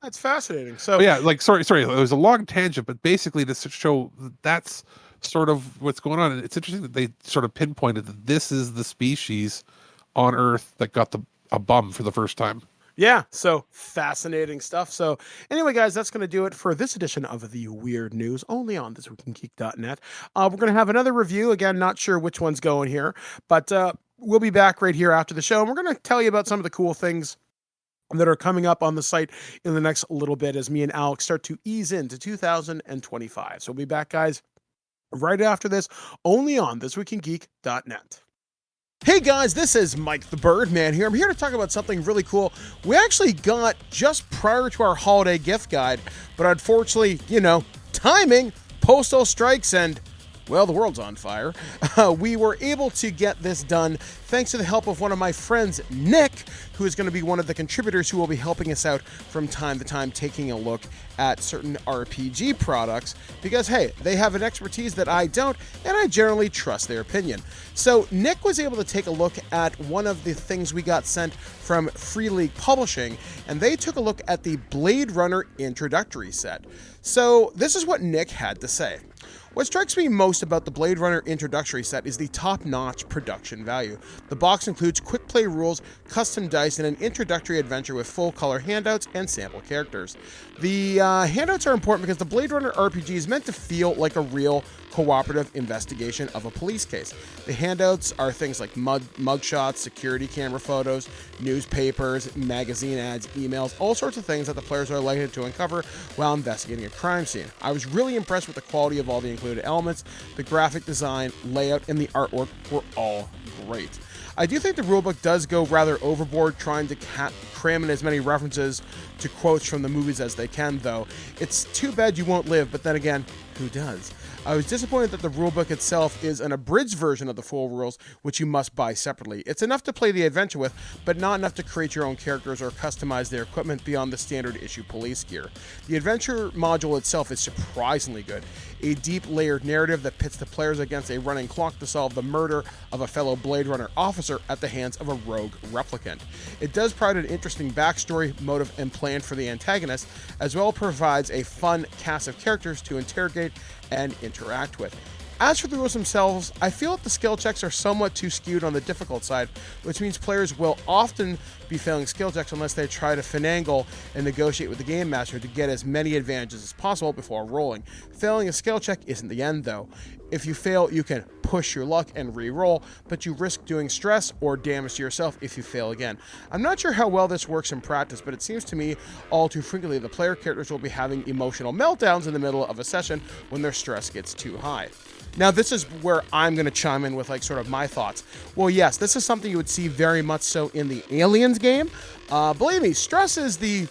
That's fascinating. So yeah, like sorry, it was a long tangent, but basically to show that's sort of what's going on. And it's interesting that they sort of pinpointed that this is the species on Earth that got a bum for the first time. Yeah, so fascinating stuff. So anyway, guys, that's going to do it for this edition of the Weird News, only on thisweekingeek.net. We're going to have another review. Again, not sure which one's going here, but we'll be back right here after the show. And we're going to tell you about some of the cool things that are coming up on the site in the next little bit as me and Alex start to ease into 2025. So we'll be back, guys, right after this, only on thisweekingeek.net. Hey guys, this is Mike the Birdman here. I'm here to talk about something really cool we actually got just prior to our holiday gift guide, but unfortunately, timing, postal strikes, and, well, the world's on fire. We were able to get this done thanks to the help of one of my friends, Nick, who is going to be one of the contributors who will be helping us out from time to time, taking a look at certain RPG products, because, hey, they have an expertise that I don't, and I generally trust their opinion. So Nick was able to take a look at one of the things we got sent from Free League Publishing, and they took a look at the Blade Runner introductory set. So this is what Nick had to say. What strikes me most about the Blade Runner introductory set is the top-notch production value. The box includes quick play rules, custom dice, and an introductory adventure with full-color handouts and sample characters. The handouts are important because the Blade Runner RPG is meant to feel like a real cooperative investigation of a police case. The handouts are things like mugshots, security camera photos, newspapers, magazine ads, emails, all sorts of things that the players are likely to uncover while investigating a crime scene. I was really impressed with the quality of all the included elements. The graphic design, layout, and the artwork were all great. I do think the rulebook does go rather overboard trying to cram in as many references to quotes from the movies as they can, though. It's too bad you won't live, but then again, who does? I was disappointed that the rulebook itself is an abridged version of the full rules, which you must buy separately. It's enough to play the adventure with, but not enough to create your own characters or customize their equipment beyond the standard issue police gear. The adventure module itself is surprisingly good. A deep layered narrative that pits the players against a running clock to solve the murder of a fellow Blade Runner officer at the hands of a rogue replicant. It does provide an interesting backstory, motive, and plan for the antagonist, as well provides a fun cast of characters to interrogate and interact with. As for the rules themselves, I feel that the skill checks are somewhat too skewed on the difficult side, which means players will often be failing skill checks unless they try to finagle and negotiate with the game master to get as many advantages as possible before rolling. Failing a skill check isn't the end, though. If you fail, you can push your luck and re-roll, but you risk doing stress or damage to yourself if you fail again. I'm not sure how well this works in practice, but it seems to me all too frequently the player characters will be having emotional meltdowns in the middle of a session when their stress gets too high. Now, this is where I'm going to chime in with sort of my thoughts. Well, yes, this is something you would see very much so in the Aliens game. Believe me, stress is the,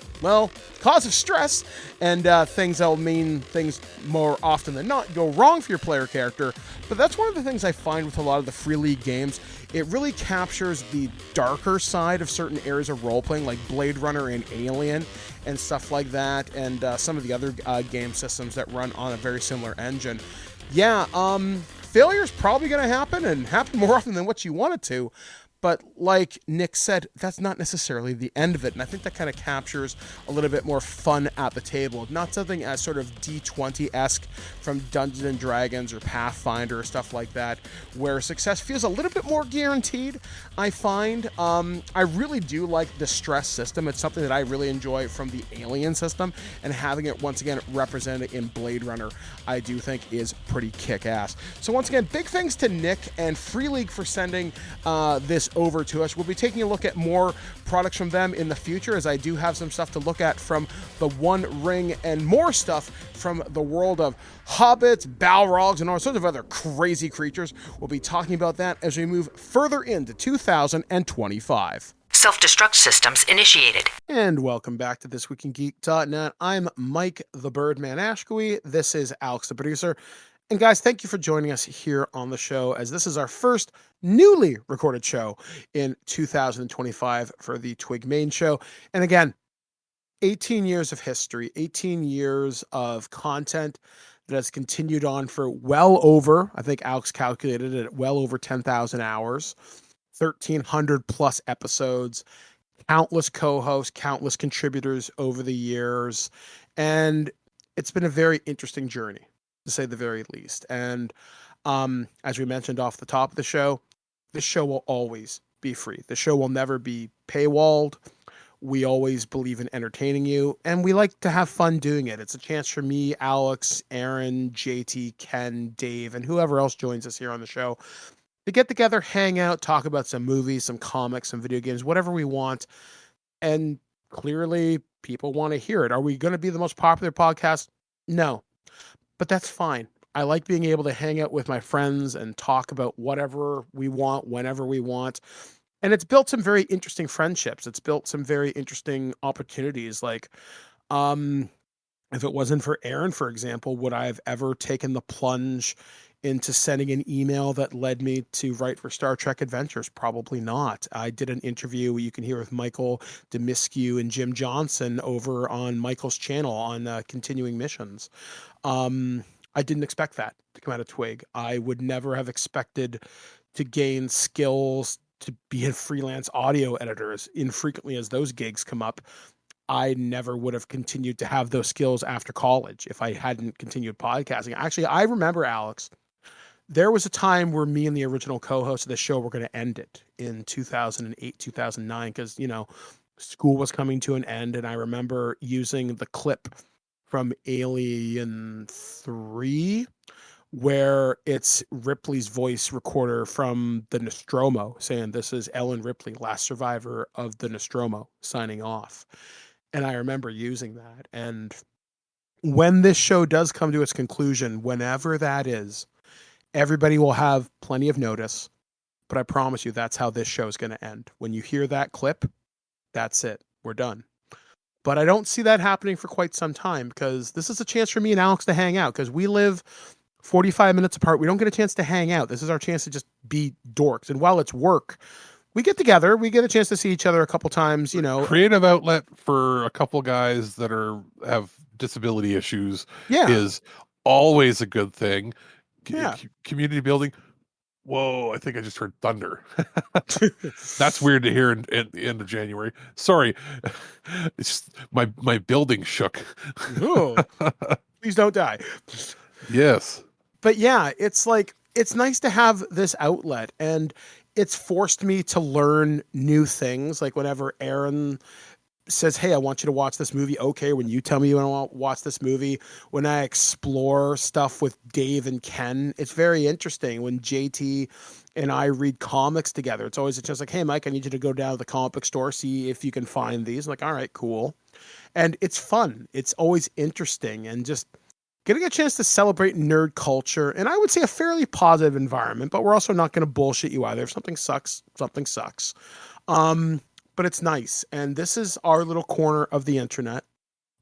cause of stress, and things that will mean things more often than not go wrong for your player character. But that's one of the things I find with a lot of the Free League games. It really captures the darker side of certain areas of role-playing, like Blade Runner and Alien and stuff like that, and some of the other game systems that run on a very similar engine. Yeah, failure's probably going to happen, and happen more often than what you want it to. But like Nick said, that's not necessarily the end of it. And I think that kind of captures a little bit more fun at the table. Not something as sort of D20-esque from Dungeons and Dragons or Pathfinder or stuff like that, where success feels a little bit more guaranteed, I find. I really do like the stress system. It's something that I really enjoy from the Alien system, and having it once again represented in Blade Runner, I do think is pretty kick-ass. So once again, big thanks to Nick and Free League for sending this over to us. We'll be taking a look at more products from them in the future, as I do have some stuff to look at from the One Ring and more stuff from the world of hobbits, balrogs, and all sorts of other crazy creatures. We'll be talking about that as we move further into 2025. Self-destruct systems initiated. And welcome back to This Week in Geek.net. I'm Mike the Birdman Ashkoe. This is Alex the producer. And guys, thank you for joining us here on the show, as this is our first newly recorded show in 2025 for the TWIG main show. And again, 18 years of history, 18 years of content that has continued on for well over, I think Alex calculated it at well over 10,000 hours, 1,300 plus episodes, countless co-hosts, countless contributors over the years. And it's been a very interesting journey, to say the very least. And as we mentioned off the top of the show, this show will always be free. The show will never be paywalled. We always believe in entertaining you, and we like to have fun doing it. It's a chance for me, Alex, Aaron, JT, Ken, Dave, and whoever else joins us here on the show to get together, hang out, talk about some movies, some comics, some video games, whatever we want. And clearly, people want to hear it. Are we going to be the most popular podcast? No. But that's fine. I like being able to hang out with my friends and talk about whatever we want, whenever we want. And it's built some very interesting friendships. It's built some very interesting opportunities. Like, if it wasn't for Aaron, for example, would I have ever taken the plunge into sending an email that led me to write for Star Trek Adventures? Probably not. I did an interview you can hear with Michael Demiscu and Jim Johnson over on Michael's channel on Continuing Missions. I didn't expect that to come out of Twig. I would never have expected to gain skills to be in freelance audio editors. Infrequently as those gigs come up, I never would have continued to have those skills after college if I hadn't continued podcasting. Actually, I remember, Alex, there was a time where me and the original co-host of the show were going to end it in 2008, 2009, because, school was coming to an end. And I remember using the clip from Alien 3, where it's Ripley's voice recorder from the Nostromo saying, "This is Ellen Ripley, last survivor of the Nostromo, signing off." And I remember using that. And when this show does come to its conclusion, whenever that is, everybody will have plenty of notice. But I promise you, that's how this show is going to end. When you hear that clip, that's it. We're done. But I don't see that happening for quite some time, because this is a chance for me and Alex to hang out, because we live 45 minutes apart. We don't get a chance to hang out. This is our chance to just be dorks. And while it's work, we get together. We get a chance to see each other a couple times, Creative outlet for a couple guys that have disability issues is always a good thing. Community building. Whoa, I think I just heard thunder. That's weird to hear in the end of January. Sorry. It's just my building shook. Oh, please don't die. Yes. But yeah, it's nice to have this outlet, and it's forced me to learn new things. Like whenever Aaron says, "Hey, I want you to watch this movie." Okay. When you tell me you want to watch this movie, when I explore stuff with Dave and Ken, it's very interesting. When JT and I read comics together, it's always just like, "Hey, Mike, I need you to go down to the comic book store, see if you can find these." I'm like, all right, cool. And it's fun. It's always interesting, and just getting a chance to celebrate nerd culture. And I would say a fairly positive environment, but we're also not going to bullshit you either. If something sucks, something sucks. But it's nice. And this is our little corner of the internet.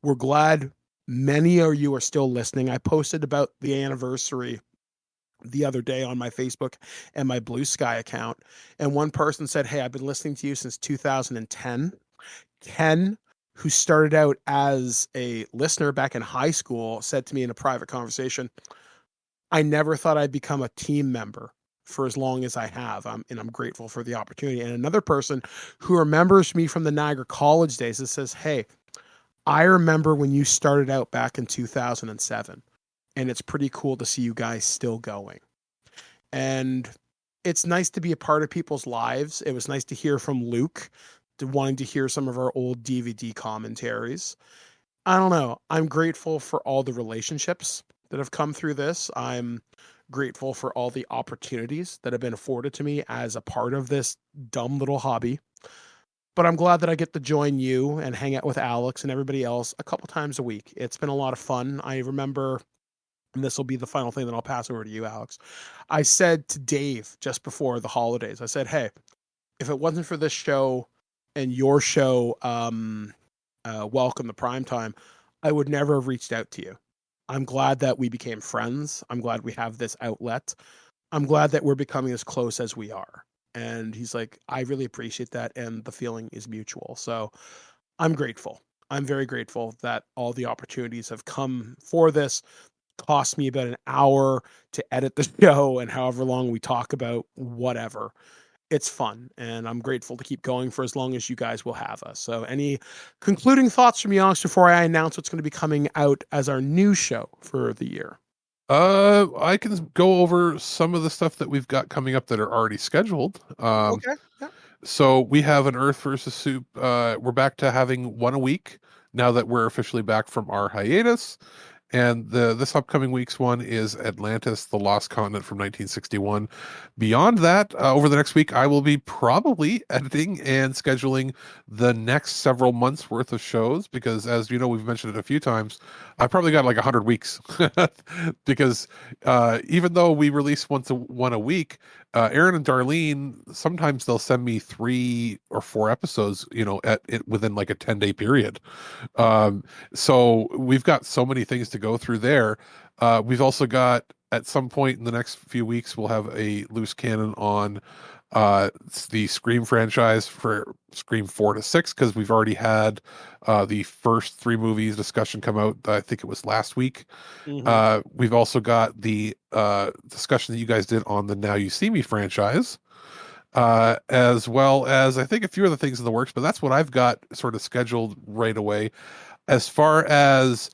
We're glad many of you are still listening. I posted about the anniversary the other day on my Facebook and my Blue Sky account. And one person said, "Hey, I've been listening to you since 2010. Ken, who started out as a listener back in high school, said to me in a private conversation, "I never thought I'd become a team member for as long as I have. I'm grateful for the opportunity." And another person who remembers me from the Niagara College days that says, "Hey, I remember when you started out back in 2007, and it's pretty cool to see you guys still going." And it's nice to be a part of people's lives. It was nice to hear from Luke, wanting to hear some of our old DVD commentaries. I don't know. I'm grateful for all the relationships that have come through this. I'm grateful for all the opportunities that have been afforded to me as a part of this dumb little hobby. But I'm glad that I get to join you and hang out with Alex and everybody else a couple times a week. It's been a lot of fun. I remember, and this will be the final thing that I'll pass over to you, Alex. I said to Dave just before the holidays, I said, "Hey, if it wasn't for this show and your show, Welcome to Primetime, I would never have reached out to you. I'm glad that we became friends. I'm glad we have this outlet. I'm glad that we're becoming as close as we are." And he's like, "I really appreciate that, and the feeling is mutual." So I'm grateful. I'm very grateful that all the opportunities have come for this. Cost me about an hour to edit the show, and however long we talk about whatever. It's fun, and I'm grateful to keep going for as long as you guys will have us. So any concluding thoughts from you, Alex, before I announce what's going to be coming out as our new show for the year? I can go over some of the stuff that we've got coming up that are already scheduled. Okay. Yeah. So we have an Earth versus Soup. We're back to having one a week now that we're officially back from our hiatus. And this upcoming week's one is Atlantis, the Lost Continent from 1961. Beyond that, over the next week, I will be probably editing and scheduling the next several months worth of shows, because as you know, we've mentioned it a few times, I've probably got like 100 weeks because even though we release one a week, Aaron and Darlene, sometimes they'll send me 3 or 4 episodes, within like a 10-day period. So we've got so many things to go through there. We've also got at some point in the next few weeks, we'll have a loose cannon on the Scream franchise for Scream 4 to 6, because we've already had the first 3 movies discussion come out. I think it was last week. We've also got the discussion that you guys did on the Now You See Me franchise, as well as I think a few other things in the works, but that's what I've got sort of scheduled right away. As far as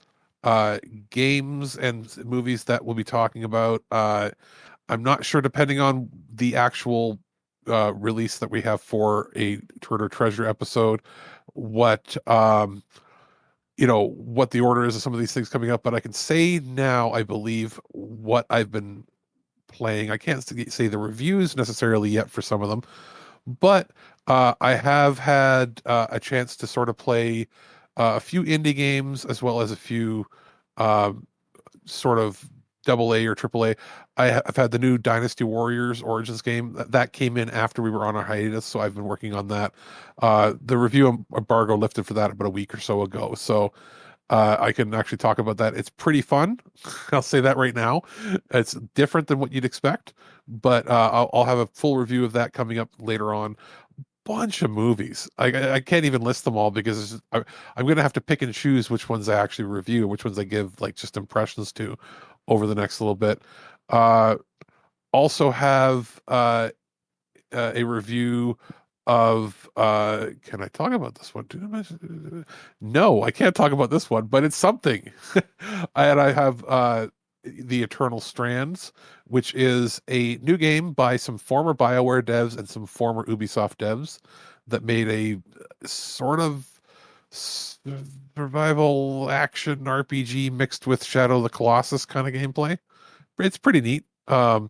games and movies that we'll be talking about, I'm not sure, depending on the actual release that we have for a Turner Treasure episode, what what the order is of some of these things coming up. But I can say now, I believe, what I've been playing. I can't say the reviews necessarily yet for some of them, but I have had a chance to sort of play a few indie games, as well as a few sort of AA or AAA. I've had the new Dynasty Warriors Origins game that came in after we were on our hiatus, so I've been working on that. The review embargo lifted for that about a week or so ago, so I can actually talk about that. It's pretty fun. I'll say that right now. It's different than what you'd expect, but I'll have a full review of that coming up later on. Bunch of movies. I can't even list them all, because I'm going to have to pick and choose which ones I actually review, which ones I give like just impressions to over the next little bit. Also have a review of can I talk about this one? No, I can't talk about this one, but it's something. And I have The Eternal Strands, which is a new game by some former BioWare devs and some former Ubisoft devs that made a sort of survival action RPG mixed with Shadow of the Colossus kind of gameplay. It's pretty neat. I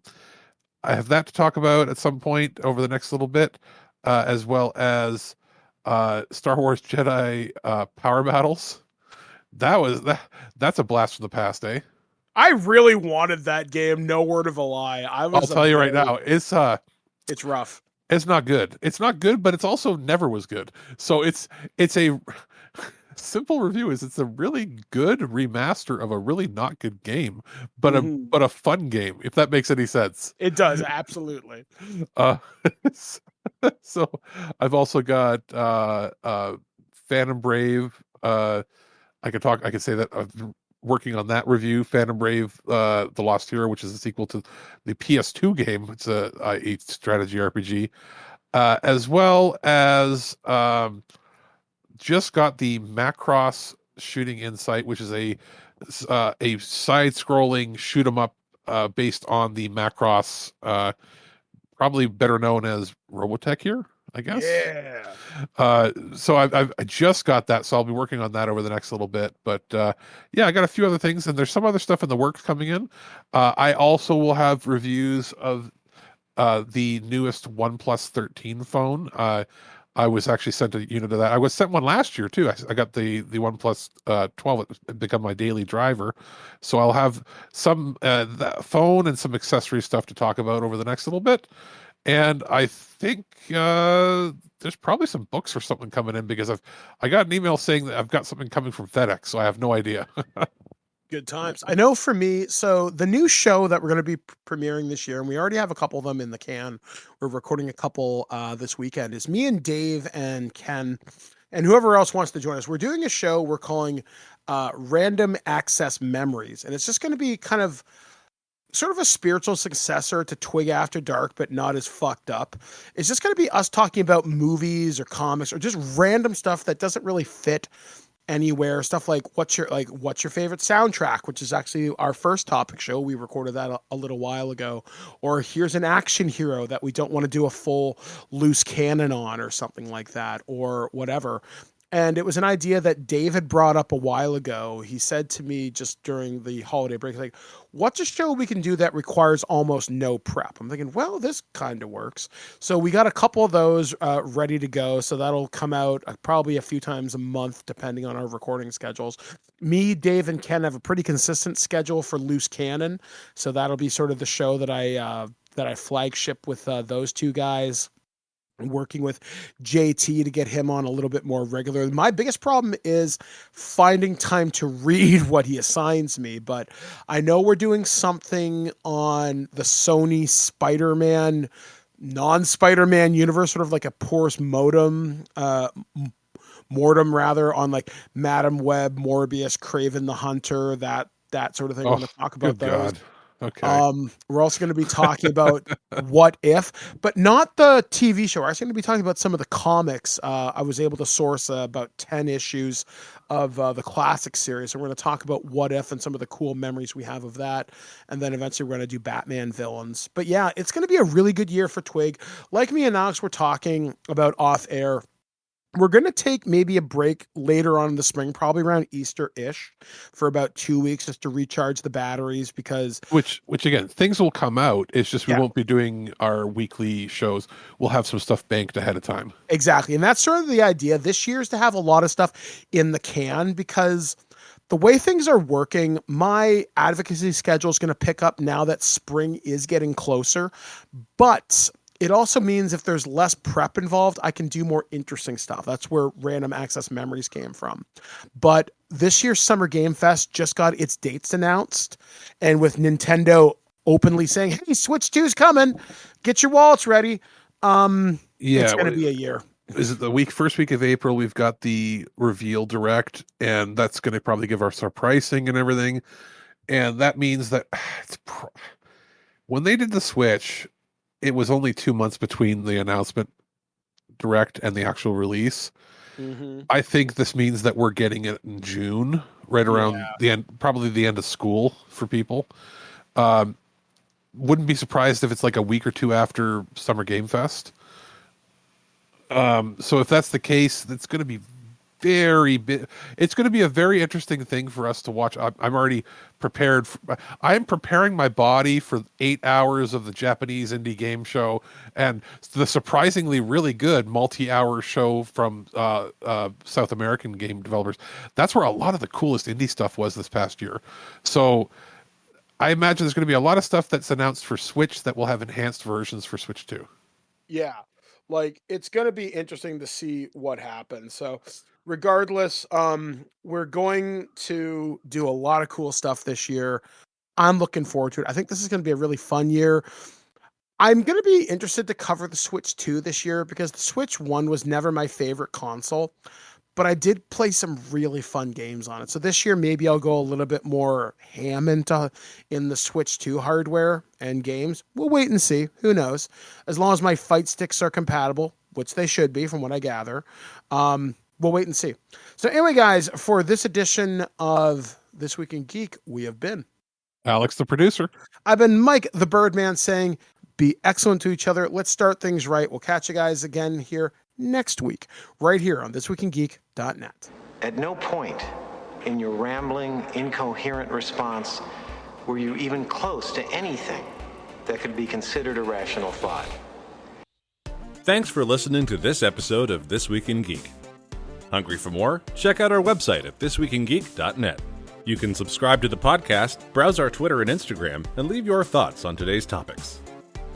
have that to talk about at some point over the next little bit, as well as Star Wars Jedi Power Battles. That's a blast from the past, eh? I really wanted that game. No word of a lie. I'll tell you right now, it's rough. It's not good. It's not good, but it's also never was good. So it's a simple review. It's a really good remaster of a really not good game, but a fun game, if that makes any sense. It does, absolutely. So I've also got Phantom Brave. I could say that I've working on that review. Phantom Brave, The Lost Hero, which is a sequel to the PS2 game. It's a strategy RPG, as well as just got the Macross Shooting Insight, which is a side-scrolling shoot 'em up based on the Macross, probably better known as Robotech here, I guess. Yeah. So I just got that, so I'll be working on that over the next little bit. But yeah, I got a few other things, and there's some other stuff in the works coming in. I also will have reviews of the newest OnePlus 13 phone. I was actually sent a unit of that. I was sent one last year too. I got the OnePlus 12. It become my daily driver, so I'll have some that phone and some accessory stuff to talk about over the next little bit. And I think there's probably some books or something coming in, because I got an email saying that I've got something coming from FedEx, so I have no idea. Good times. I know for me, so the new show that we're going to be premiering this year, and we already have a couple of them in the can. We're recording a couple this weekend. Is me and Dave and Ken and whoever else wants to join us. We're doing a show we're calling Random Access Memories, and it's just going to be kind of sort of a spiritual successor to Twig After Dark, but not as fucked up. It's just going to be us talking about movies or comics or just random stuff that doesn't really fit anywhere. Stuff like what's your favorite soundtrack, which is actually our first topic show. We recorded that a little while ago. Or here's an action hero that we don't want to do a full loose cannon on, or something like that, or whatever. And it was an idea that Dave had brought up a while ago. He said to me just during the holiday break, like, what's a show we can do that requires almost no prep? I'm thinking, well, this kind of works. So we got a couple of those ready to go. So that'll come out probably a few times a month, depending on our recording schedules. Me, Dave, and Ken have a pretty consistent schedule for Loose Cannon. So that'll be sort of the show that I flagship with those two guys. working with JT to get him on a little bit more regularly. My biggest problem is finding time to read what he assigns me, but I know we're doing something on the Sony Spider-Man, non-Spider-Man universe, sort of like a porous mortem rather, on like Madam Web, Morbius, Kraven the Hunter, that sort of thing. We're going to talk about those. God. Okay. We're also going to be talking about What If, but not the TV show. We're actually going to be talking about some of the comics. I was able to source about 10 issues of the classic series. So we're going to talk about What If and some of the cool memories we have of that. And then eventually we're going to do Batman villains. But yeah, it's going to be a really good year for TWIG. Like me and Alex were talking about off air, we're going to take maybe a break later on in the spring, probably around Easter-ish, for about 2 weeks just to recharge the batteries, because... Which again, things will come out. It's just we won't be doing our weekly shows. We'll have some stuff banked ahead of time. Exactly. And that's sort of the idea this year, is to have a lot of stuff in the can, because the way things are working, my advocacy schedule is going to pick up now that spring is getting closer. But... it also means if there's less prep involved, I can do more interesting stuff. That's where Random Access Memories came from. But this year's Summer Game Fest just got its dates announced. And with Nintendo openly saying, hey, Switch 2's coming, get your wallets ready. It's going to be a year. Is it the first week of April? We've got the reveal direct, and that's going to probably give us our pricing and everything. And that means that when they did the Switch, it was only 2 months between the announcement direct and the actual release. Mm-hmm. I think this means that we're getting it in June, right around the end, probably the end of school for people. Wouldn't be surprised if it's like a week or two after Summer Game Fest. So if that's the case, it's going to be it's going to be a very interesting thing for us to watch. I'm already prepared. I'm preparing my body for 8 hours of the Japanese indie game show and the surprisingly really good multi-hour show from South American game developers. That's where a lot of the coolest indie stuff was this past year. So I imagine there's going to be a lot of stuff that's announced for Switch that will have enhanced versions for Switch 2. Yeah. Like, it's going to be interesting to see what happens. So regardless, we're going to do a lot of cool stuff this year. I'm looking forward to it. I think this is going to be a really fun year. I'm going to be interested to cover the Switch 2 this year, because the Switch 1 was never my favorite console, but I did play some really fun games on it. So this year, maybe I'll go a little bit more ham in the Switch 2 hardware and games. We'll wait and see. Who knows? As long as my fight sticks are compatible, which they should be from what I gather. We'll wait and see. So anyway, guys, for this edition of This Week in Geek, we have been Alex, the producer. I've been Mike, the Birdman, saying be excellent to each other. Let's start things right. We'll catch you guys again here next week, right here on thisweekingeek.net. At no point in your rambling, incoherent response were you even close to anything that could be considered a rational thought. Thanks for listening to this episode of This Week in Geek. Hungry for more? Check out our website at thisweekingeek.net. You can subscribe to the podcast, browse our Twitter and Instagram, and leave your thoughts on today's topics.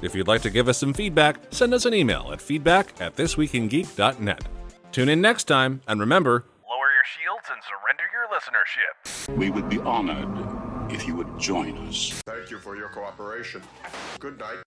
If you'd like to give us some feedback, send us an email at feedback@thisweekingeek.net. Tune in next time, and remember, Lower your shields and surrender your listenership. We would be honored if you would join us. Thank you for your cooperation. Good night.